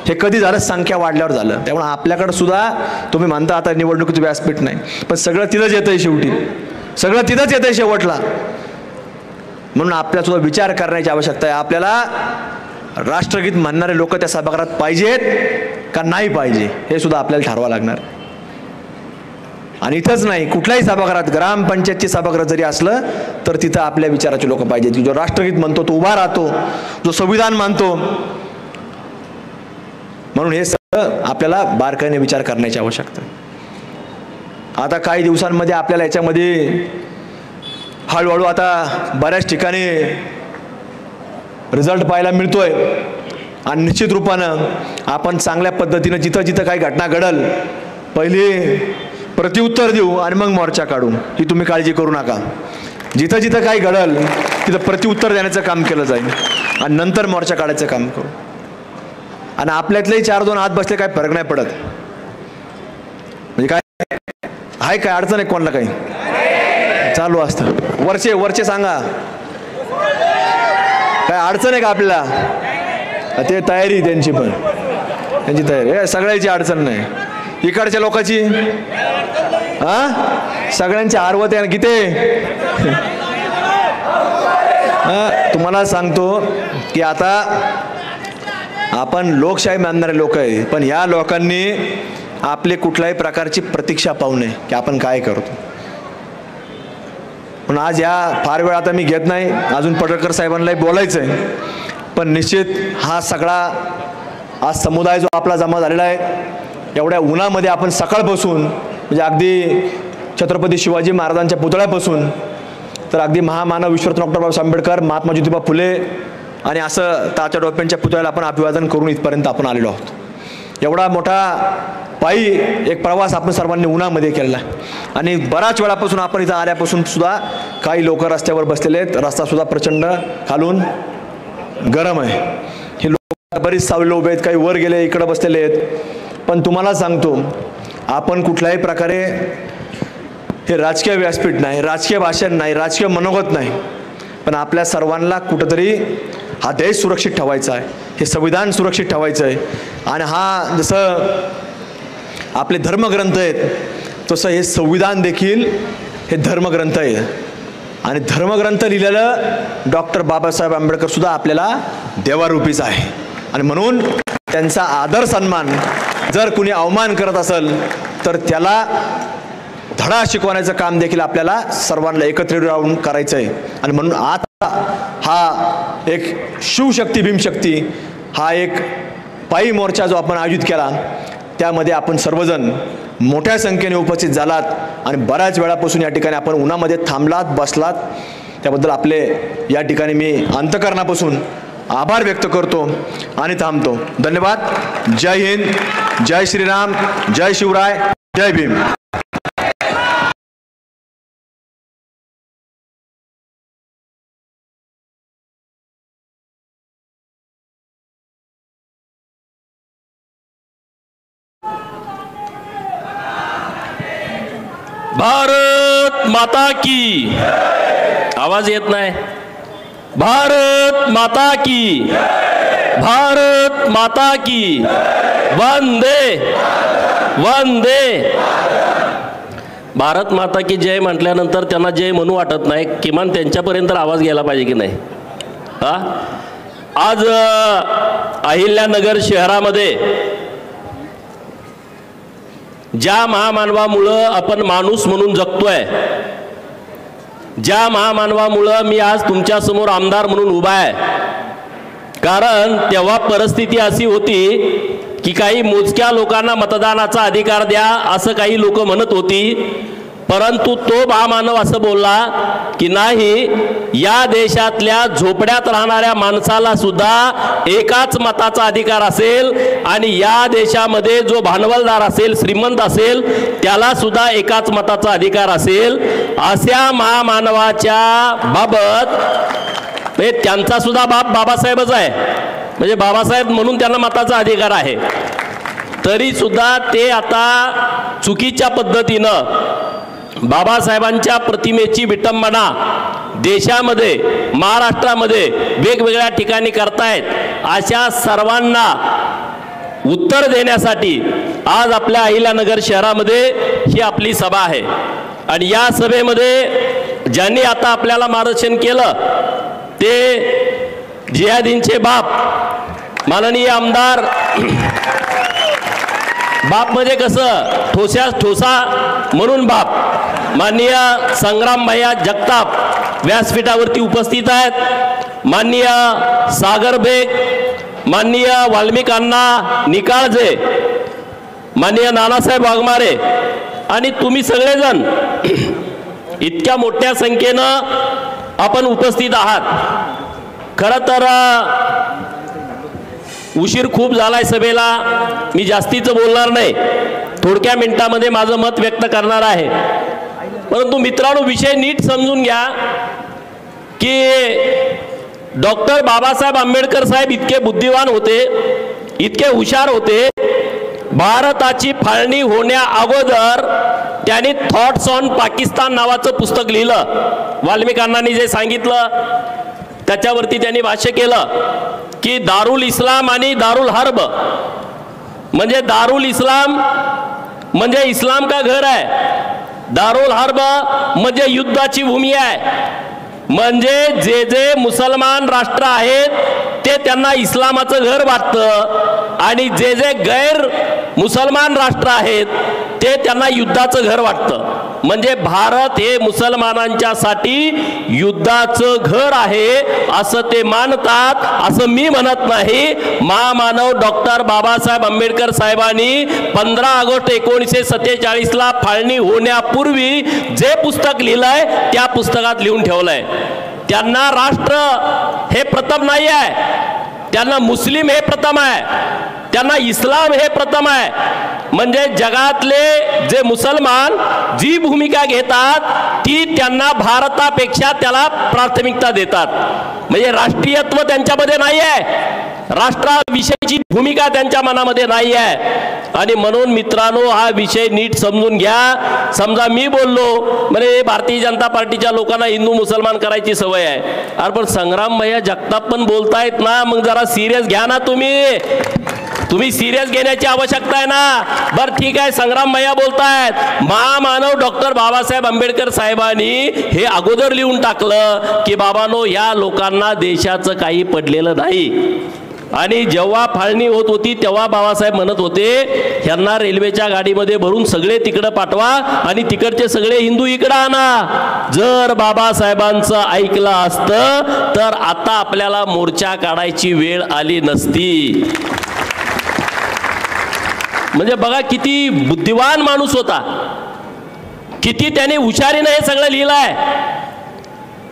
हे कधी झालं? संख्या वाढल्यावर झालं. त्यामुळे आपल्याकडं सुद्धा तुम्ही म्हणता आता निवडणुकीचं व्यासपीठ नाही, पण सगळं तिथंच येतंय शेवटी, सगळं तिथंच येतंय शेवटला. म्हणून आपल्याला सुद्धा विचार करण्याची आवश्यकता आहे. आपल्याला राष्ट्रगीत म्हणणारे लोक त्या सभागृहात पाहिजेत का नाही पाहिजे हे सुद्धा आपल्याला ठरवावं लागणार. आणि इथंच नाही, कुठल्याही सभागृहात, ग्रामपंचायतची सभागृह जरी असलं तर तिथं आपल्या विचाराचे लोक पाहिजेत. जो राष्ट्रगीत म्हणतो, तो उभा राहतो, जो संविधान मानतो. म्हणून हे सगळं आपल्याला बारकाईने विचार करण्याची आवश्यकता आहे. आता काही दिवसांमध्ये आपल्याला याच्यामध्ये हळूहळू आता बऱ्याच ठिकाणी रिझल्ट पाहायला मिळतोय आणि निश्चित रूपानं आपण चांगल्या पद्धतीनं जिथं जिथं काही घटना घडल पहिली प्रत्युत्तर देऊ आणि मग मोर्चा काढू. ही तुम्ही काळजी करू नका. जिथं जिथं काही घडल तिथं प्रत्युत्तर देण्याचं काम केलं जाईल आणि नंतर मोर्चा काढायचं काम करू. आणि आपल्यातलेही 4-2 हात बसले काय फरक नाही पडत. म्हणजे काय आहे, काय अडचण आहे कोणाला? काही चालू असतं. वरचे सांगा, काय अडचण आहे का आपल्याला? ते तयारी त्यांची, पण त्यांची तयारी, सगळ्याची अडचण नाही. इकडच्या लोकांची सगळ्यांची आरवत आहे किती. तुम्हाला सांगतो की आता आपण लोकशाही मानणारे लोक आहे, पण या लोकांनी आपले कुठल्याही प्रकारची प्रतीक्षा पाहू नये की आपण काय करतो. पण आज या फार वेळ आता मी घेत नाही, अजून पडळकर साहेबांनाही बोलायचं आहे. पण निश्चित हा सगळा आज समुदाय जो आपला जमा झालेला आहे, एवढ्या उन्हामध्ये आपण सकाळपासून म्हणजे अगदी छत्रपती शिवाजी महाराजांच्या पुतळ्यापासून तर अगदी महामानव विश्वरत्न डॉक्टर बाबासाहेब आंबेडकर, महात्मा ज्योतिबा फुले आणि असं तात्या टोपेंच्या पुतळ्याला आपण अभिवादन करून इथपर्यंत आपण आलेलो आहोत. एवढा मोठा पायी एक प्रवास आपण सर्वांनी उन्हामध्ये केलेला आहे आणि बऱ्याच वेळापासून आपण इथं आल्यापासून सुद्धा काही लोक रस्त्यावर बसलेले आहेत. रस्तासुद्धा प्रचंड खालून गरम आहे. हे लोक बरीच सावलेले उभे आहेत, काही वर गेले, इकडं बसलेले आहेत. पण तुम्हाला सांगतो, आपण कुठल्याही प्रकारे हे राजकीय व्यासपीठ नाही, राजकीय भाषण नाही, राजकीय मनोगत नाही, पण आपल्या सर्वांना कुठंतरी हा देश सुरक्षित ठेवायचा आहे, हे संविधान सुरक्षित ठेवायचं आहे. आणि हा जसं आपले धर्मग्रंथ आहेत तसं हे संविधान देखील हे धर्मग्रंथ आहे आणि धर्मग्रंथ लिहिलेलं डॉक्टर बाबासाहेब आंबेडकर सुद्धा आपल्याला देवारूपीच आहे. आणि म्हणून त्यांचा आदर सन्मान जर कुणी अवमान करत असेल तर त्याला धडा शिकवण्याचं काम देखील आपल्याला सर्वांना एकत्रित राहून करायचं आहे. आणि म्हणून आता हा एक शिवशक्ती भीमशक्ती हा एक पायी मोर्चा जो आपण आयोजित केला त्यामध्ये आपण सर्वजण मोठ्या संख्येने उपस्थित झालात आणि बऱ्याच वेळापासून या ठिकाणी आपण उन्हामध्ये थांबलात बसलात त्याबद्दल आपले या ठिकाणी मी अंतःकरणापासून आभार व्यक्त करतो आणि थांबतो. धन्यवाद. जय हिंद, जय श्रीराम, जय शिवराय, जय भीम. भारत माता की, आवाज येत नाही. भारत माता की, भारत माता की, वंदे वंदे. भारत माता की जय म्हटल्यानंतर त्यांना जय म्हणू वाटत नाही, किमान त्यांच्यापर्यंत आवाज गेला पाहिजे की नाही. हा, आज अहिल्यानगर शहरामध्ये ज्या महामानवामुळं आपण माणूस म्हणून जगतोय, ज्या महामानवामुळं मी आज तुमच्या समोर आमदार म्हणून उभा आहे, कारण तेव्हा परिस्थिती अशी होती की काही मोजक्या लोकांना मतदानाचा अधिकार द्या असं काही लोक म्हणत होती. परंतु तो महामानव असं बोलला की नाही, या देशातल्या झोपड्यात राहणाऱ्या माणसाला सुद्धा एकाच मताचा अधिकार असेल आणि या देशामध्ये जो भांडवलदार असेल, श्रीमंत असेल, त्याला सुद्धा एकाच मताचा अधिकार असेल. अशा महामानवाच्या बाबत त्यांचा सुद्धा बाप बाबासाहेबच आहे, म्हणजे बाबासाहेब म्हणून त्यांना मताचा अधिकार आहे. तरी सुद्धा ते आता चुकीच्या पद्धतीनं बाबासाहेबांच्या प्रतिमेची विटंबना देशामध्ये, महाराष्ट्रामध्ये वेगवेगळ्या ठिकाणी करतायत. अशा सर्वांना उत्तर देण्यासाठी आज आपल्या अहिल्यानगर शहरामध्ये ही आपली सभा आहे. आणि या सभेमध्ये ज्यांनी आता आपल्याला मार्गदर्शन केलं ते जिहादींचे बाप माननीय आमदार, बाप म्हणजे कसं ठोस्यास ठोसा म्हणून बाप, माननीय संग्राम भैया जगताप व्यासपीठावरती उपस्थित आहेत. माननीय सागर बेग, माननीय वाल्मिक अण्णा निकाळजे, माननीय नानासाहेब वाघमारे आणि तुम्ही सगळेजण इतक्या मोठ्या संख्येनं आपण उपस्थित आहात. खरं तर उशीर खूप झालाय सभेला, मी जास्तीचं बोलणार नाही, थोडक्या मिनिटामध्ये माझं मत व्यक्त करणार आहे. परंतु मित्रांनो, विषय नीट समजून घ्या की डॉक्टर बाबासाहेब आंबेडकर साहेब इतके बुद्धिवान होते, इतके हुशार होते. भारताची फाळणी होण्या अगोदर त्यांनी थॉट्स ऑन पाकिस्तान नावाचं पुस्तक लिहिलं. वाल्मिक अण्णांनी जे सांगितलं त्याच्यावरती त्यांनी भाष्य केलं की दारुल इस्लाम आणि दारुल हर्ब, म्हणजे दारुल इस्लाम म्हणजे इस्लाम का घर आहे, दारुल हर्ब म्हणजे युद्धाची भूमी आहे. म्हणजे जे जे मुसलमान राष्ट्र आहेत ते त्यांना इस्लामाचं घर वाटतं आणि जे जे गैर मुसलमान राष्ट्र आहेत ते त्यांना युद्धाचं घर वाटतं. म्हणजे भारत हे मुसलमानांच्यासाठी युद्धाचं घर आहे असं ते मानतात, असं मी म्हणत नाही. महामानव डॉक्टर बाबासाहेब आंबेडकर साहेबांनी 15 ऑगस्ट 1947ला फाळणी होण्यापूर्वी जे पुस्तक लिहिलंय त्या पुस्तकात लिहून ठेवलंय. त्यांना राष्ट्र हे प्रथम नाही आहे, त्यांना मुस्लिम हे प्रथम आहे, त्यांना इस्लाम हे प्रथम आहे. म्हणजे जगातले जे मुसलमान जी भूमिका घेतात ती त्यांना भारतापेक्षा त्याला प्राथमिकता देतात. म्हणजे राष्ट्रीयत्व त्यांच्यामध्ये नाही आहे, राष्ट्राविषयीची भूमिका त्यांच्या मनामध्ये नाही आहे. आणि म्हणून मित्रांनो, हा विषय नीट समजून घ्या. समजा मी बोललो म्हणजे भारतीय जनता पार्टीच्या लोकांना हिंदू मुसलमान करायची सवय आहे. अरे पण संग्राम भैया जगताप पण बोलतायत ना, मग जरा सिरियस घ्या ना. तुम्ही सिरियस घेण्याची आवश्यकता आहे ना. बरं ठीक आहे, संग्राम भैया बोलतायत. महामानव डॉक्टर बाबासाहेब आंबेडकर साहेबांनी हे अगोदर लिहून टाकलं की बाबांनो, या लोकांना देशाचं काही पडलेलं नाही. आणि जेव्हा फाळणी होत होती तेव्हा बाबासाहेब म्हणत होते ह्यांना रेल्वेच्या गाडीमध्ये भरून सगळे तिकडं पाठवा आणि तिकडचे सगळे हिंदू इकडं आणा. जर बाबासाहेबांचं ऐकलं असतं तर आता आपल्याला मोर्चा काढायची वेळ आली नसती. म्हणजे बघा किती बुद्धिवान माणूस होता, किती त्याने हुशारीने हे सगळं लिहिलंय.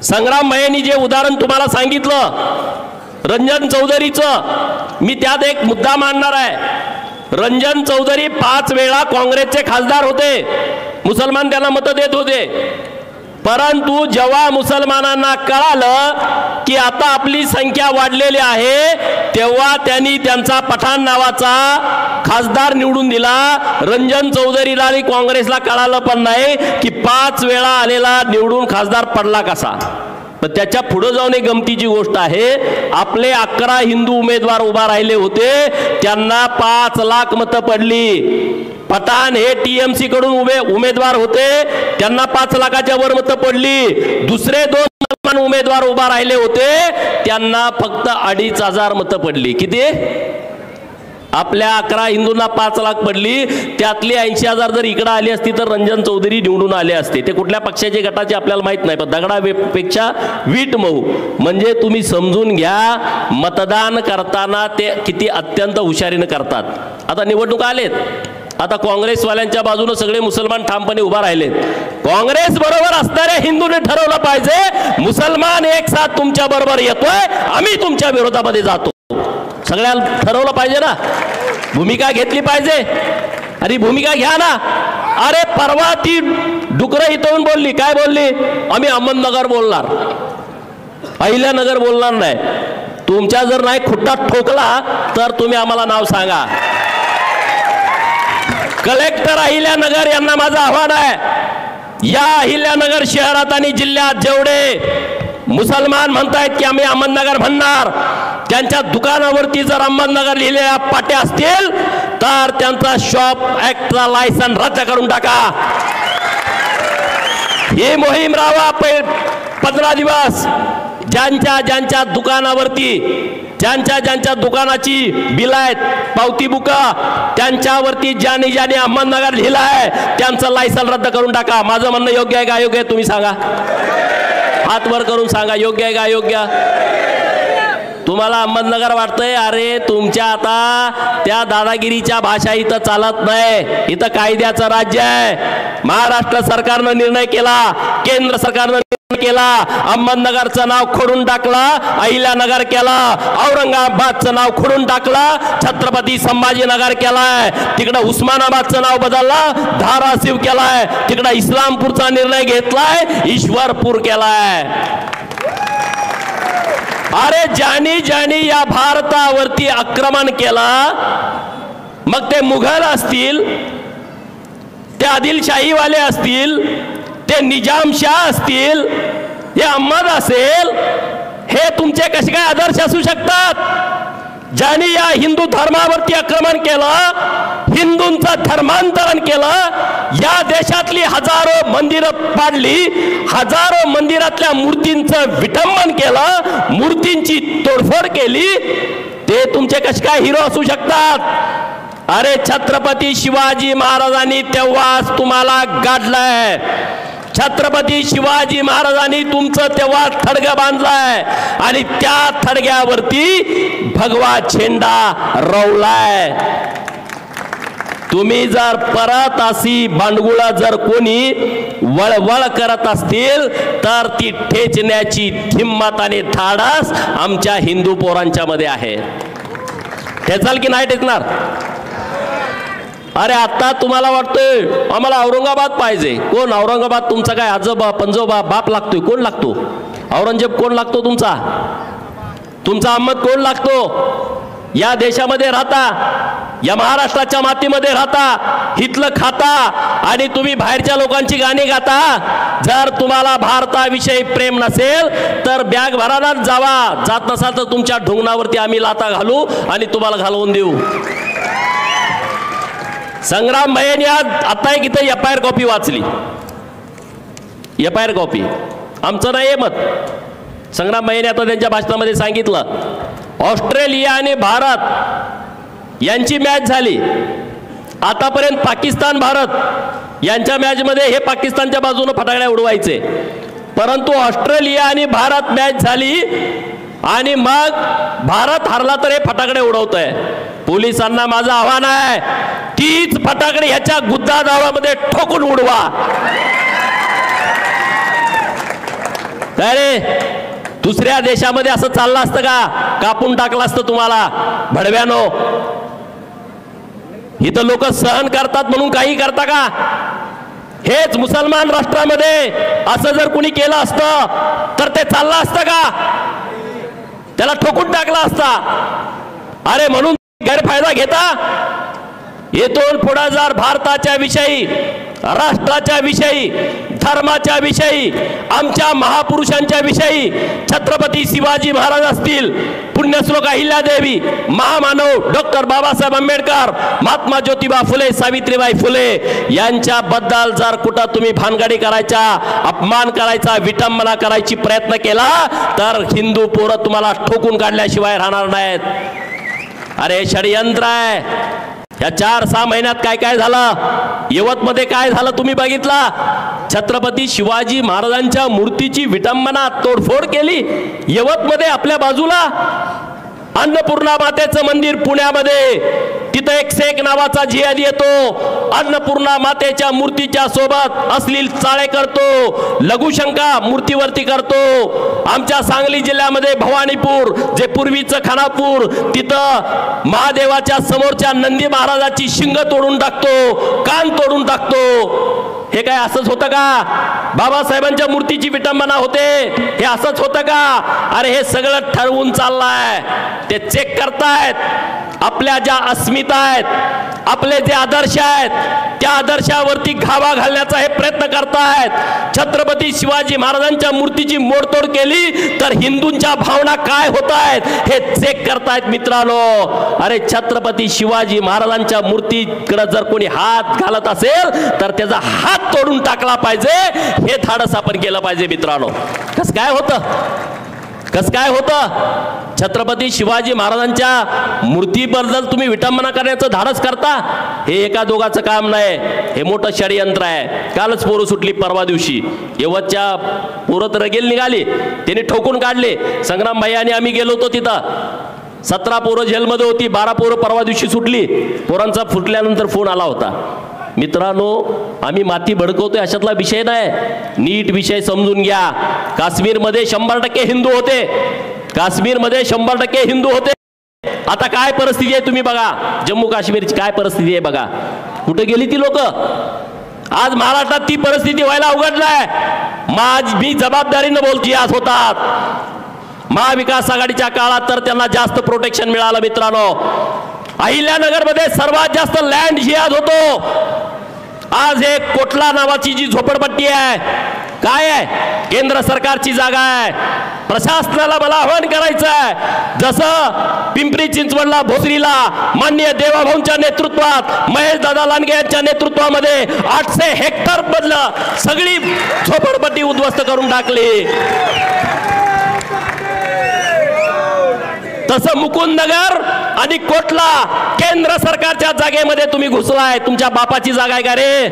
संग्राम भैयांनी जे उदाहरण तुम्हाला सांगितलं रंजन चौधरीचं, मी त्यात एक मुद्दा मांडणार आहे. रंजन चौधरी 5 वेळा काँग्रेसचे खासदार होते, मुसलमान त्यांना मतं देत होते. परंतु जेव्हा मुसलमानांना कळालं की आता आपली संख्या वाढलेली आहे तेव्हा त्यांनी त्यांचा पठाण नावाचा खासदार निवडून दिला. रंजन चौधरीला आणि काँग्रेसला कळालं पण नाही की 5 वेळा आलेला निवडून खासदार पडला कसा. पण त्याच्या पुढे जाऊन एक गमतीची गोष्ट आहे, आपले 11 हिंदू उमेदवार उभा राहिले होते, त्यांना 5 लाख मतं पडली. पठाण हे टीएमसी कडून उमेदवार होते, त्यांना 5 लाखाच्या वर मतं पडली. दुसरे 2 मुसलमान उमेदवार उभा राहिले होते, त्यांना फक्त 2,500 मतं पडली. किती? आपल्या 11 हिंदूंना 5 लाख पडली, त्यातली 80,000 जर इकडे आली असती तर रंजन चौधरी निवडून आले असते. ते कुठल्या पक्षाचे गटाचे आपल्याला माहित नाही, पण दगडापेक्षा वीट मऊ. म्हणजे तुम्ही समजून घ्या, मतदान करताना ते किती अत्यंत हुशारीने करतात. आता निवडणूक आलेत, आता काँग्रेसवाल्यांच्या बाजूने सगळे मुसलमान ठामपणे उभा राहिलेत. काँग्रेस बरोबर असणाऱ्या हिंदूने ठरवलं पाहिजे मुसलमान एक साथ तुमच्या बरोबर येतोय, आम्ही तुमच्या विरोधामध्ये जातो. सगळ्यांना ठरवलं पाहिजे ना, भूमिका घेतली पाहिजे. अरे भूमिका घ्या ना. अरे परवा ती डुकरं इथून बोलली, काय बोलली? आम्ही अहमदनगर बोलणार, अहिल्यानगर बोलणार नाही. तुमच्या जर नाही खुट्टा ठोकला तर तुम्ही आम्हाला नाव सांगा. कलेक्टर अहिल्यानगर यांना माझं आव्हान आहे, या अहिल्यानगर शहरात आणि जिल्ह्यात जेवढे मुसलमान म्हणतायत की आम्ही अहमदनगर म्हणणार, त्यांच्या दुकानावरती जर अहमदनगर लिहिलेल्या पाट्या असतील तर त्यांचा शॉप ऍक्टचा लायसन रद्द करून टाका. ही मोहीम राहा 15 दिवस. ज्यांच्या दुकानावरती, ज्यांच्या दुकानाची बिल आहेत, पावती बुका, त्यांच्यावरती ज्याने अहमदनगर लिहिलं आहे त्यांचं लायसन रद्द करून टाका. माझं म्हणणं योग्य आहे का अयोग्य आहे तुम्ही सांगा, हात वर करून सांगा. योग्य आहे का अयोग्य? तुम्हाला अहमदनगर वाटतंय? अरे तुमच्या आता त्या दादागिरीच्या भाषा इथं चालत नाही. इथं कायद्याचं राज्य आहे. महाराष्ट्र सरकारनं निर्णय केला, केंद्र सरकारनं केला, अहमदनगरचं नाव खोडून टाकलं, अहिल्यानगर केलं, औरंगाबादचं नाव खोडून टाकलं, छत्रपती संभाजीनगर केलाय, तिकडं उस्मानाबादचं नाव बदललं, धाराशिव केलाय, तिकडं इस्लामपूरचा निर्णय घेतलाय, ईश्वरपूर केलाय. अरे ज्यांनी या भारतावरती आक्रमण केलं, मग ते मुघल असतील, ते आदिलशाहीवाले असतील, ते निजामशाह असतील, हे अहमद असेल, हे तुमचे कसे काय आदर्श असू शकतात? ज्यांनी या हिंदू धर्मावरती आक्रमण केलं, हिंदूंचं धर्मांतरण केलं, या देशातली हजारो मंदिरं पाडली, हजारो मंदिरातल्या मूर्तींचं विटंबन केलं, मूर्तींची तोडफोड केली, ते तुमचे कसे काय हिरो असू शकतात? अरे छत्रपती शिवाजी महाराजांनी तेव्हाच तुम्हाला गाडलंय. छत्रपती शिवाजी महाराजांनी तुमचं तेव्हा थडगं बांधलंय आणि त्या थडग्यावरती भगवा झेंडा रोवलाय. तुम्ही जर परत अशी भांडगुळा जर कोणी वळवळ करत असतील तर ती ठेचण्याची हिम्मत आणि धाडस आमच्या हिंदू पोरांच्या मध्ये आहे. ठेचाल की नाही ठेचणार? अरे आता तुम्हाला वाटतंय आम्हाला औरंगाबाद पाहिजे. कोण औरंगाबाद? तुमचा काय आजोबा पंजोबा बाप लागतोय? कोण लागतो? औरंगजेब कोण लागतो तुमचा? तुमचा अहमद कोण लागतो? या देशामध्ये राहता, या महाराष्ट्राच्या मातीमध्ये राहता, हितलं खाता आणि तुम्ही बाहेरच्या लोकांची गाणी गाता. जर तुम्हाला भारताविषयी प्रेम नसेल तर बॅग भरानाच जावा. जात नसाल तर तुमच्या ढुंगणावरती आम्ही लाता घालू आणि तुम्हाला घालवून देऊ. संग्राम भैयानी आज आता एक इथं एफआयआर कॉपी वाचली. एफआयआर कॉपी आमचं नाही मत. संग्राम भैयानी आता त्यांच्या भाषणामध्ये सांगितलं ऑस्ट्रेलिया आणि भारत यांची मॅच झाली. आतापर्यंत पाकिस्तान भारत यांच्या मॅचमध्ये हे पाकिस्तानच्या बाजूने फटाकड्या उडवायचे, परंतु ऑस्ट्रेलिया आणि भारत मॅच झाली आणि मग भारत हरला तर हे फटाकडे उडवत आहे. पोलिसांना माझं आव्हान आहे, तीच फटाकडे ह्याच्या गुद्दा दावामध्ये ठोकून उडवा. काय रे, दुसऱ्या देशामध्ये असं चाललं असतं का? कापून टाकलं असतं तुम्हाला भडव्यानो. इथं लोक सहन करतात म्हणून काही करता का? हेच मुसलमान राष्ट्रामध्ये असं जर कुणी केलं असतं तर ते चाललं असतं का? त्याला ठोकून टाकला असता. अरे म्हणून गैरफायदा घेता. येथून पुढे जर भारताच्या विषयी, राष्ट्राच्या विषयी, धर्माच्या विषयी, आमच्या महापुरुषांच्या विषयी, छत्रपती शिवाजी महाराज असतील, पुण्यश्लोक अहिल्यादेवी, महामानव डॉक्टर बाबासाहेब आंबेडकर, महात्मा ज्योतिबा फुले, सावित्रीबाई फुले यांच्याबद्दल जर कुठं तुम्ही भानगडी करायचा, अपमान करायचा, विटंबना करायची प्रयत्न केला तर हिंदू पोरं तुम्हाला ठोकून काढल्याशिवाय राहणार नाहीत. अरे षडयंत्र आहे. या 4-6 महिन्यात काय काय झालं, यवतमध्ये काय झालं तुम्ही बघितला. छत्रपती शिवाजी महाराजांच्या मूर्तीची विटंबना, तोडफोड केली यवतमध्ये. आपल्या बाजूला अन्नपूर्णा मातेचं मंदिर पुण्यामध्ये, तिथं एक शेख नावाचा जिहादी येतो, अन्नपूर्णा मातेच्या मूर्तीच्या सोबत अश्लील चाळे करतो, लघुशंका मूर्तीवरती करतो. आमच्या सांगली जिल्ह्यामध्ये भवानीपूर, जे पूर्वीचं खानापूर, तिथं महादेवाच्या समोरच्या नंदी महाराजाची शिंग तोडून टाकतो, कान तोडून टाकतो. हे काय असंच होतं का? बाबासाहेबांच्या मूर्तीची विटंबना होते, हे असंच होतं का? अरे हे सगळं ठरवून चाललंय. ते चेक करतायत आपल्या ज्या अस्मिता आहेत, आपले जे आदर्श आहेत, त्या आदर्शावरती घावा घालण्याचा हे प्रयत्न करतायत. छत्रपती शिवाजी महाराजांच्या मूर्तीची मोडतोड केली तर हिंदूंच्या भावना काय होत आहेत हे चेक करतायत मित्रांनो. अरे छत्रपती शिवाजी महाराजांच्या मूर्तीकडे जर कोणी हात घालत असेल तर त्याचा हात तोडून टाकला पाहिजे. हे धाडस आपण केलं पाहिजे मित्रांनो. कसं काय होतं, कसं काय होतं? छत्रपती शिवाजी महाराजांच्या मूर्तीबद्दल तुम्ही विटंबना करण्याचं धाडस करता. हे एका दोघाचं काम नाही, हे मोठं षडयंत्र आहे. कालच पोरं सुटली परवा दिवशी, यवतच्या पोरं रगेल निघाली, त्यांनी ठोकून काढले. संग्राम भाई आणि आम्ही गेलो होतो तिथं. 17 पोरं जेलमध्ये होती, 12 पोरं परवा दिवशी सुटली. पोरांचा फुटल्यानंतर फोन आला होता. मित्रांनो, आम्ही माती भडकवतोय अशातला विषय नाही, नीट विषय समजून घ्या. काश्मीरमध्ये 100% हिंदू होते, काश्मीरमध्ये 100% हिंदू होते. आता काय परिस्थिती आहे तुम्ही बघा. जम्मू काश्मीरची काय परिस्थिती आहे बघा. कुठे गेली ती लोक? आज महाराष्ट्रात ती परिस्थिती व्हायला उघडलाय. मी जबाबदारीनं बोलती आज होतात. महाविकास आघाडीच्या काळात तर त्यांना जास्त प्रोटेक्शन मिळालं मित्रांनो. अहिल्यानगर मध्ये सर्वात जास्त लँड जिहाद होतो. आज एक कोटला नावाची जी झोपडपट्टी आहे, काय आहे? केंद्र सरकारची जागा आहे. प्रशासनाला मला आवाहन करायचं आहे, जसं पिंपरी चिंचवडला भोसरीला माननीय देवाभाऊंच्या नेतृत्वात, महेश दादा लांडगे यांच्या नेतृत्वामध्ये 800 हेक्टर मधलं सगळी झोपडपट्टी उद्ध्वस्त करून टाकली. तसं मुकुंदनगर आणि कोटला केंद्र सरकारच्या जागेमध्ये तुम्ही घुसलाय. तुमच्या बापाची जागा आहे का रे?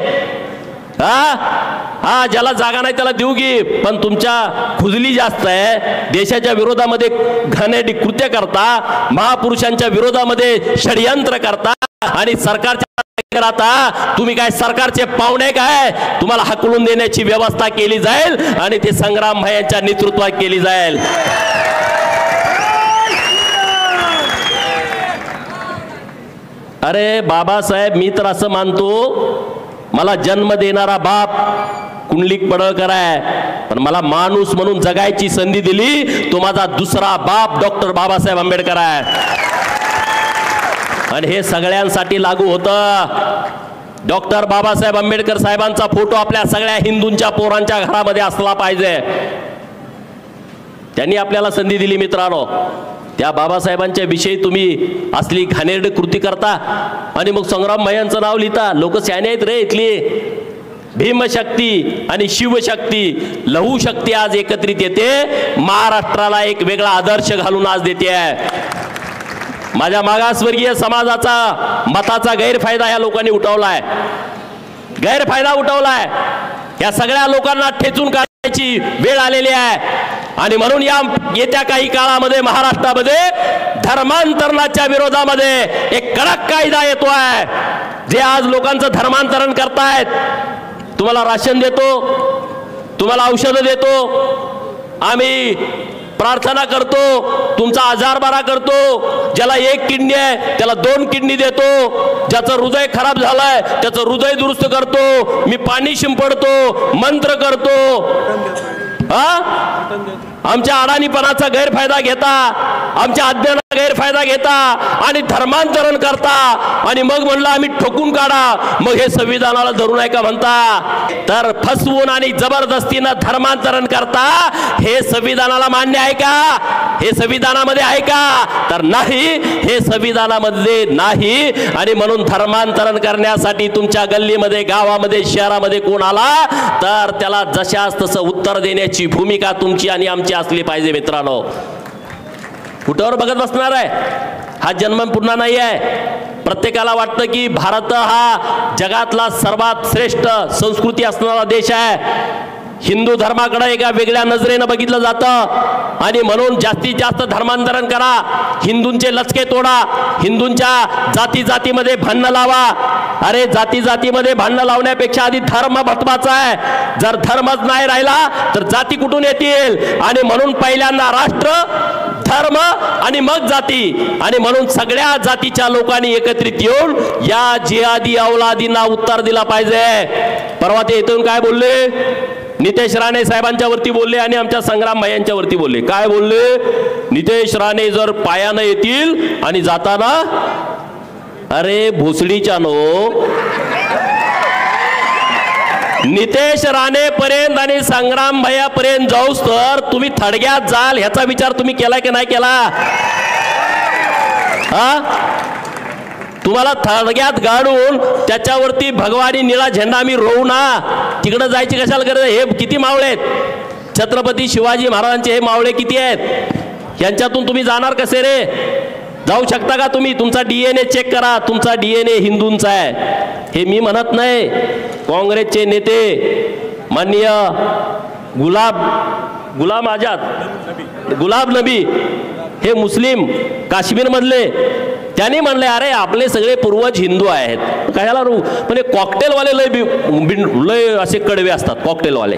हा ज्याला जागा नाही त्याला देऊ की, पण तुमच्या खुजली जास्त आहे. देशाच्या विरोधामध्ये घाणेरडी कृत्य करता, महापुरुषांच्या विरोधामध्ये षडयंत्र करता आणि सरकारच्या आता तुम्ही काय सरकारचे पाहुणे काय? तुम्हाला हकलून देण्याची व्यवस्था केली जाईल आणि ते संग्राम भाई यांच्या नेतृत्वात केली जाईल. अरे बाबासाहेब, मी तर असं मानतो मला जन्म देणारा बाप कुंडलिक पडळकर आहे, पण मला माणूस म्हणून जगायची संधी दिली तो माझा दुसरा बाप डॉक्टर बाबासाहेब आंबेडकर आहे. आणि हे सगळ्यांसाठी लागू होतं. डॉक्टर बाबासाहेब आंबेडकर साहेबांचा फोटो आपल्या सगळ्या हिंदूंच्या पोरांच्या घरामध्ये असला पाहिजे. त्यांनी आपल्याला संधी दिली मित्रांनो. त्या बाबासाहेबांच्या विषयी तुम्ही असली घाणेरडी कृती करता आणि मग संग्राम भाईंचं नाव लिहिता. लोक शहाणे आहेत रे इथली. भीमशक्ती आणि शिवशक्ती, लहू शक्ती आज एकत्रित येते, महाराष्ट्राला एक वेगळा आदर्श घालून आज देते आहे. माझ्या मागासवर्गीय समाजाचा मताचा गैरफायदा या लोकांनी उठवलाय, गैरफायदा उठवलाय. या सगळ्या लोकांना ठेचून काढण्याची वेळ आलेली आहे आणि म्हणून या येत्या काही काळामध्ये महाराष्ट्रामध्ये धर्मांतरणाच्या विरोधामध्ये एक कडक कायदा येतोय. जे आज लोकांचं धर्मांतरण करतायत, तुम्हाला राशन देतो, तुम्हाला औषधं देतो, आम्ही प्रार्थना करतो, तुमचा आजार बरा करतो, ज्याला एक किडनी आहे त्याला 2 किडनी देतो, ज्याचं हृदय खराब झालंय त्याचं हृदय दुरुस्त करतो, मी पाणी शिंपडतो, मंत्र करतो. आमच्या अडाणीपणाचा गैरफायदा घेता, आमच्या अज्ञानाचा गैरफायदा घेता आणि धर्मांतरण करता आणि मग म्हणलं आम्ही ठोकून काढा, मग हे संविधानाला धरून आहे का म्हणता? तर फसवून आणि जबरदस्तीनं धर्मांतरण करता हे संविधानाला मान्य आहे का? हे संविधानामध्ये आहे का? तर नाही, हे संविधानामध्ये नाही. आणि म्हणून धर्मांतरण करण्यासाठी तुमच्या गल्लीमध्ये, गावामध्ये, शहरामध्ये कोण आला तर त्याला जशास तसं उत्तर देण्याची भूमिका तुमची आणि आमची असली पाहिजे मित्रांनो. कुठवर बघत बसणार आहे? हा जन्म पुन्हा नाही आहे. प्रत्येकाला वाटतं की भारत हा जगातला सर्वात श्रेष्ठ संस्कृती असणारा देश आहे. हिंदू धर्माकडे एका वेगळ्या नजरेनं बघितलं जातं आणि म्हणून जास्तीत जास्त धर्मांतरण करा, हिंदूंचे लचके तोडा, हिंदूंच्या जाती जातीमध्ये भांडणं लावा. अरे जाती जातीमध्ये भांडणं लावण्यापेक्षा आधी धर्म महत्वाचा आहे. जर धर्मच नाही राहिला तर जाती कुठून येतील? आणि म्हणून पहिल्यांदा राष्ट्र, धर्म आणि मग जाती. आणि म्हणून सगळ्या जातीच्या लोकांनी एकत्रित येऊन या जिहादी औलादींना उत्तर दिला पाहिजे. परवा ते इथून काय बोलले? नितेश राणे साहेबांच्या वरती बोलले आणि आमच्या संग्राम भाई यांच्या वरती बोलले. काय बोलले? नितेश राणे जर पायानं येतील आणि जाताना, अरे भोसडीच्या नो, नितेश राणे पर्यंत आणि संग्राम भैयापर्यंत जाऊस तर तुम्ही थडग्यात जाल ह्याचा विचार तुम्ही केला की नाही केला? तुम्हाला थडग्यात गाडून त्याच्यावरती भगवानी निळा झेंडा आम्ही रोवू ना, तिकडे जायची कशाला गरज? हे किती मावळे आहेत? छत्रपती शिवाजी महाराजांचे हे मावळे किती आहेत? यांच्यातून तुम्ही जाणार कसे रे? जाऊ शकता का तुम्ही? तुमचा DNA चेक करा, तुमचा DNA हिंदूंचा आहे. हे मी म्हणत नाही. काँग्रेसचे नेते माननीय गुलाम आझाद, गुलाब नबी, हे मुस्लिम काश्मीरमधले, त्यांनी म्हणले अरे आपले सगळे पूर्वज हिंदू आहेत, कशाला रू? पण हे कॉकटेलवाले लय असे कडवे असतात. कॉकटेलवाले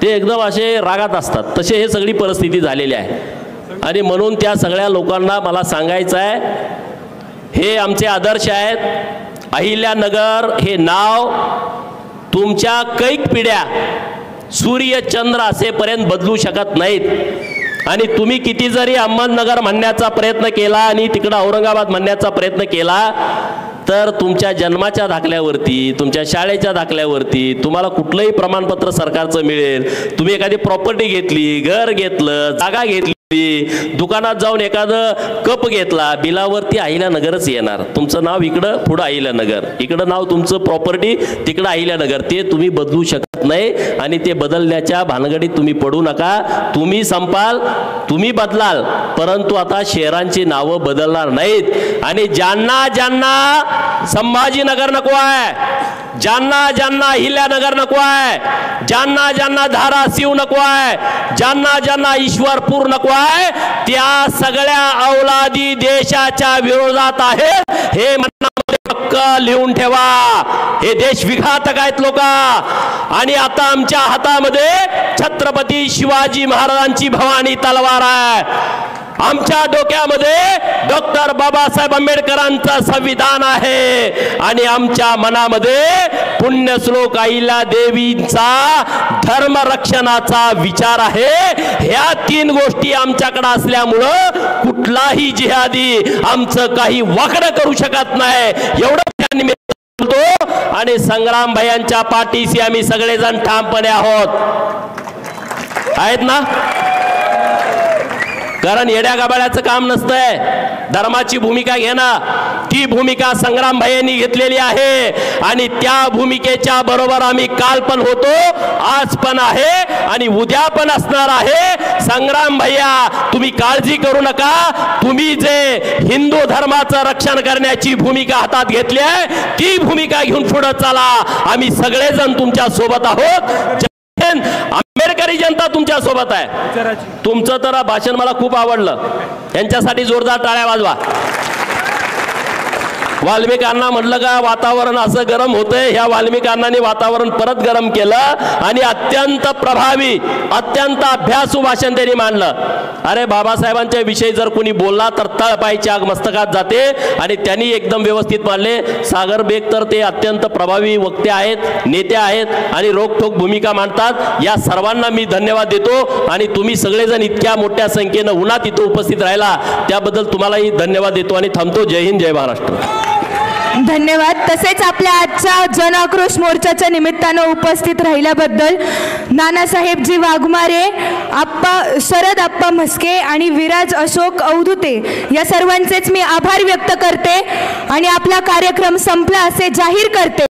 ते एकदम असे रागात असतात. तसे हे सगळी परिस्थिती झालेली आहे. आणि म्हणून त्या सगळ्या लोकांना मला सांगायचं आहे, हे आमचे आदर्श आहेत. अहिल्यानगर हे नाव तुमच्या कैक पिढ्या सूर्य चंद्र असेपर्यंत बदलू शकत नाहीत. आणि तुम्ही किती जरी अहमदनगर म्हणण्याचा प्रयत्न केला आणि तिकडं औरंगाबाद म्हणण्याचा प्रयत्न केला तर तुमच्या जन्माच्या दाखल्यावरती, तुमच्या शाळेच्या दाखल्यावरती तुम्हाला कुठलंही प्रमाणपत्र सरकारचं मिळेल. तुम्ही एखादी प्रॉपर्टी घेतली, घर घेतलं, जागा घेतली, दुकानात जाऊन एखादं कप घेतला, बिलावरती अहिल्यानगरच येणार. तुमचं नाव इकडं, पुढं अहिल्यानगर, इकडं नाव तुमचं प्रॉपर्टी, तिकडं अहिल्यानगर. ते तुम्ही बदलू शकत शकत नाही आणि ते बदलण्याच्या भानगडीत तुम्ही पडू नका. तुम्ही संपाल, तुम्ही बदलाल, परंतु आता शहरांची नावं बदलणार नाहीत. आणि ज्यांना ज्यांना संभाजीनगर नको आहे, ज्यांना ज्यांना हिल्यानगर नको आहे, ज्यांना ज्यांना धाराशिव नको आहे, ज्यांना ज्यांना ईश्वरपूर नको आहे, त्या सगळ्या औलादी देशाच्या विरोधात आहेत हे मनामध्ये पक्का लिहून ठेवा. हे देश विघातक आहेत लोक. आणि आता आमच्या हातामध्ये छत्रपती शिवाजी महाराजांची भवानी तलवार आहे. आमच्या डोक्यामध्ये डॉक्टर बाबासाहेब आंबेडकरांचं संविधान आहे आणि आमच्या मनामध्ये पुण्यश्लोक अहिल्या देवींचा धर्मरक्षणाचा विचार आहे. ह्या 3 गोष्टी आमच्याकडे असल्यामुळं कुठलाही जिहादी आमचं काही वाकडं करू शकत नाही. एवढं निमित्त बोलतो. आणि संग्राम भैयांच्या पाठीशी आम्ही सगळेजण ठामपणे आहोत. आहेत ना? कारण येड्या गाबाळ्याचं काम नसतंय. धर्माची भूमिका घेणं, ती भूमिका संग्राम भैयांनी घेतलेली आहे आणि त्या भूमिकेच्या बरोबर आम्ही काल पण होतो, आज पण आहे आणि उद्या पण असणार आहे. संग्राम भैया, तुम्ही काळजी करू नका. तुम्ही जे हिंदू धर्माचं रक्षण करण्याची भूमिका हातात घेतली आहे, ती भूमिका घेऊन पुढे चला. आम्ही सगळेजण तुमच्या सोबत आहोत. आंबेडकरी जनता तुमच्या सोबत आहे. तुमचं तर भाषण मला खूप आवडलं. यांच्यासाठी जोरदार टाळ्या वाजवा. वाल्मिकांना म्हटलं का वातावरण असं गरम होतंय, ह्या वाल्मिकांनी वातावरण परत गरम केलं आणि अत्यंत प्रभावी, अत्यंत अभ्यासू भाषण त्यांनी मांडलं. अरे बाबासाहेबांच्या विषयी जर कोणी बोलला तर तळपायची आग मस्तकात जाते आणि त्यांनी एकदम व्यवस्थित मांडले. सागर बेग तर ते अत्यंत प्रभावी वक्ते आहेत, नेते आहेत आणि रोखठोक भूमिका मांडतात. या सर्वांना मी धन्यवाद देतो आणि तुम्ही सगळेजण इतक्या मोठ्या संख्येनं उन्हात इथं उपस्थित राहिला त्याबद्दल तुम्हालाही धन्यवाद देतो आणि थांबतो. जय हिंद, जय महाराष्ट्र. धन्यवाद. तसेच आपल्या आजच्या जनआक्रोश मोर्चाच्या निमित्तानं उपस्थित राहिल्याबद्दल नानासाहेबजी वाघमारे, आप्पा शरद आप्पा म्हस्के आणि विराज अशोक अवधुते या सर्वांचेच मी आभार व्यक्त करते आणि आपला कार्यक्रम संपला असे जाहीर करते.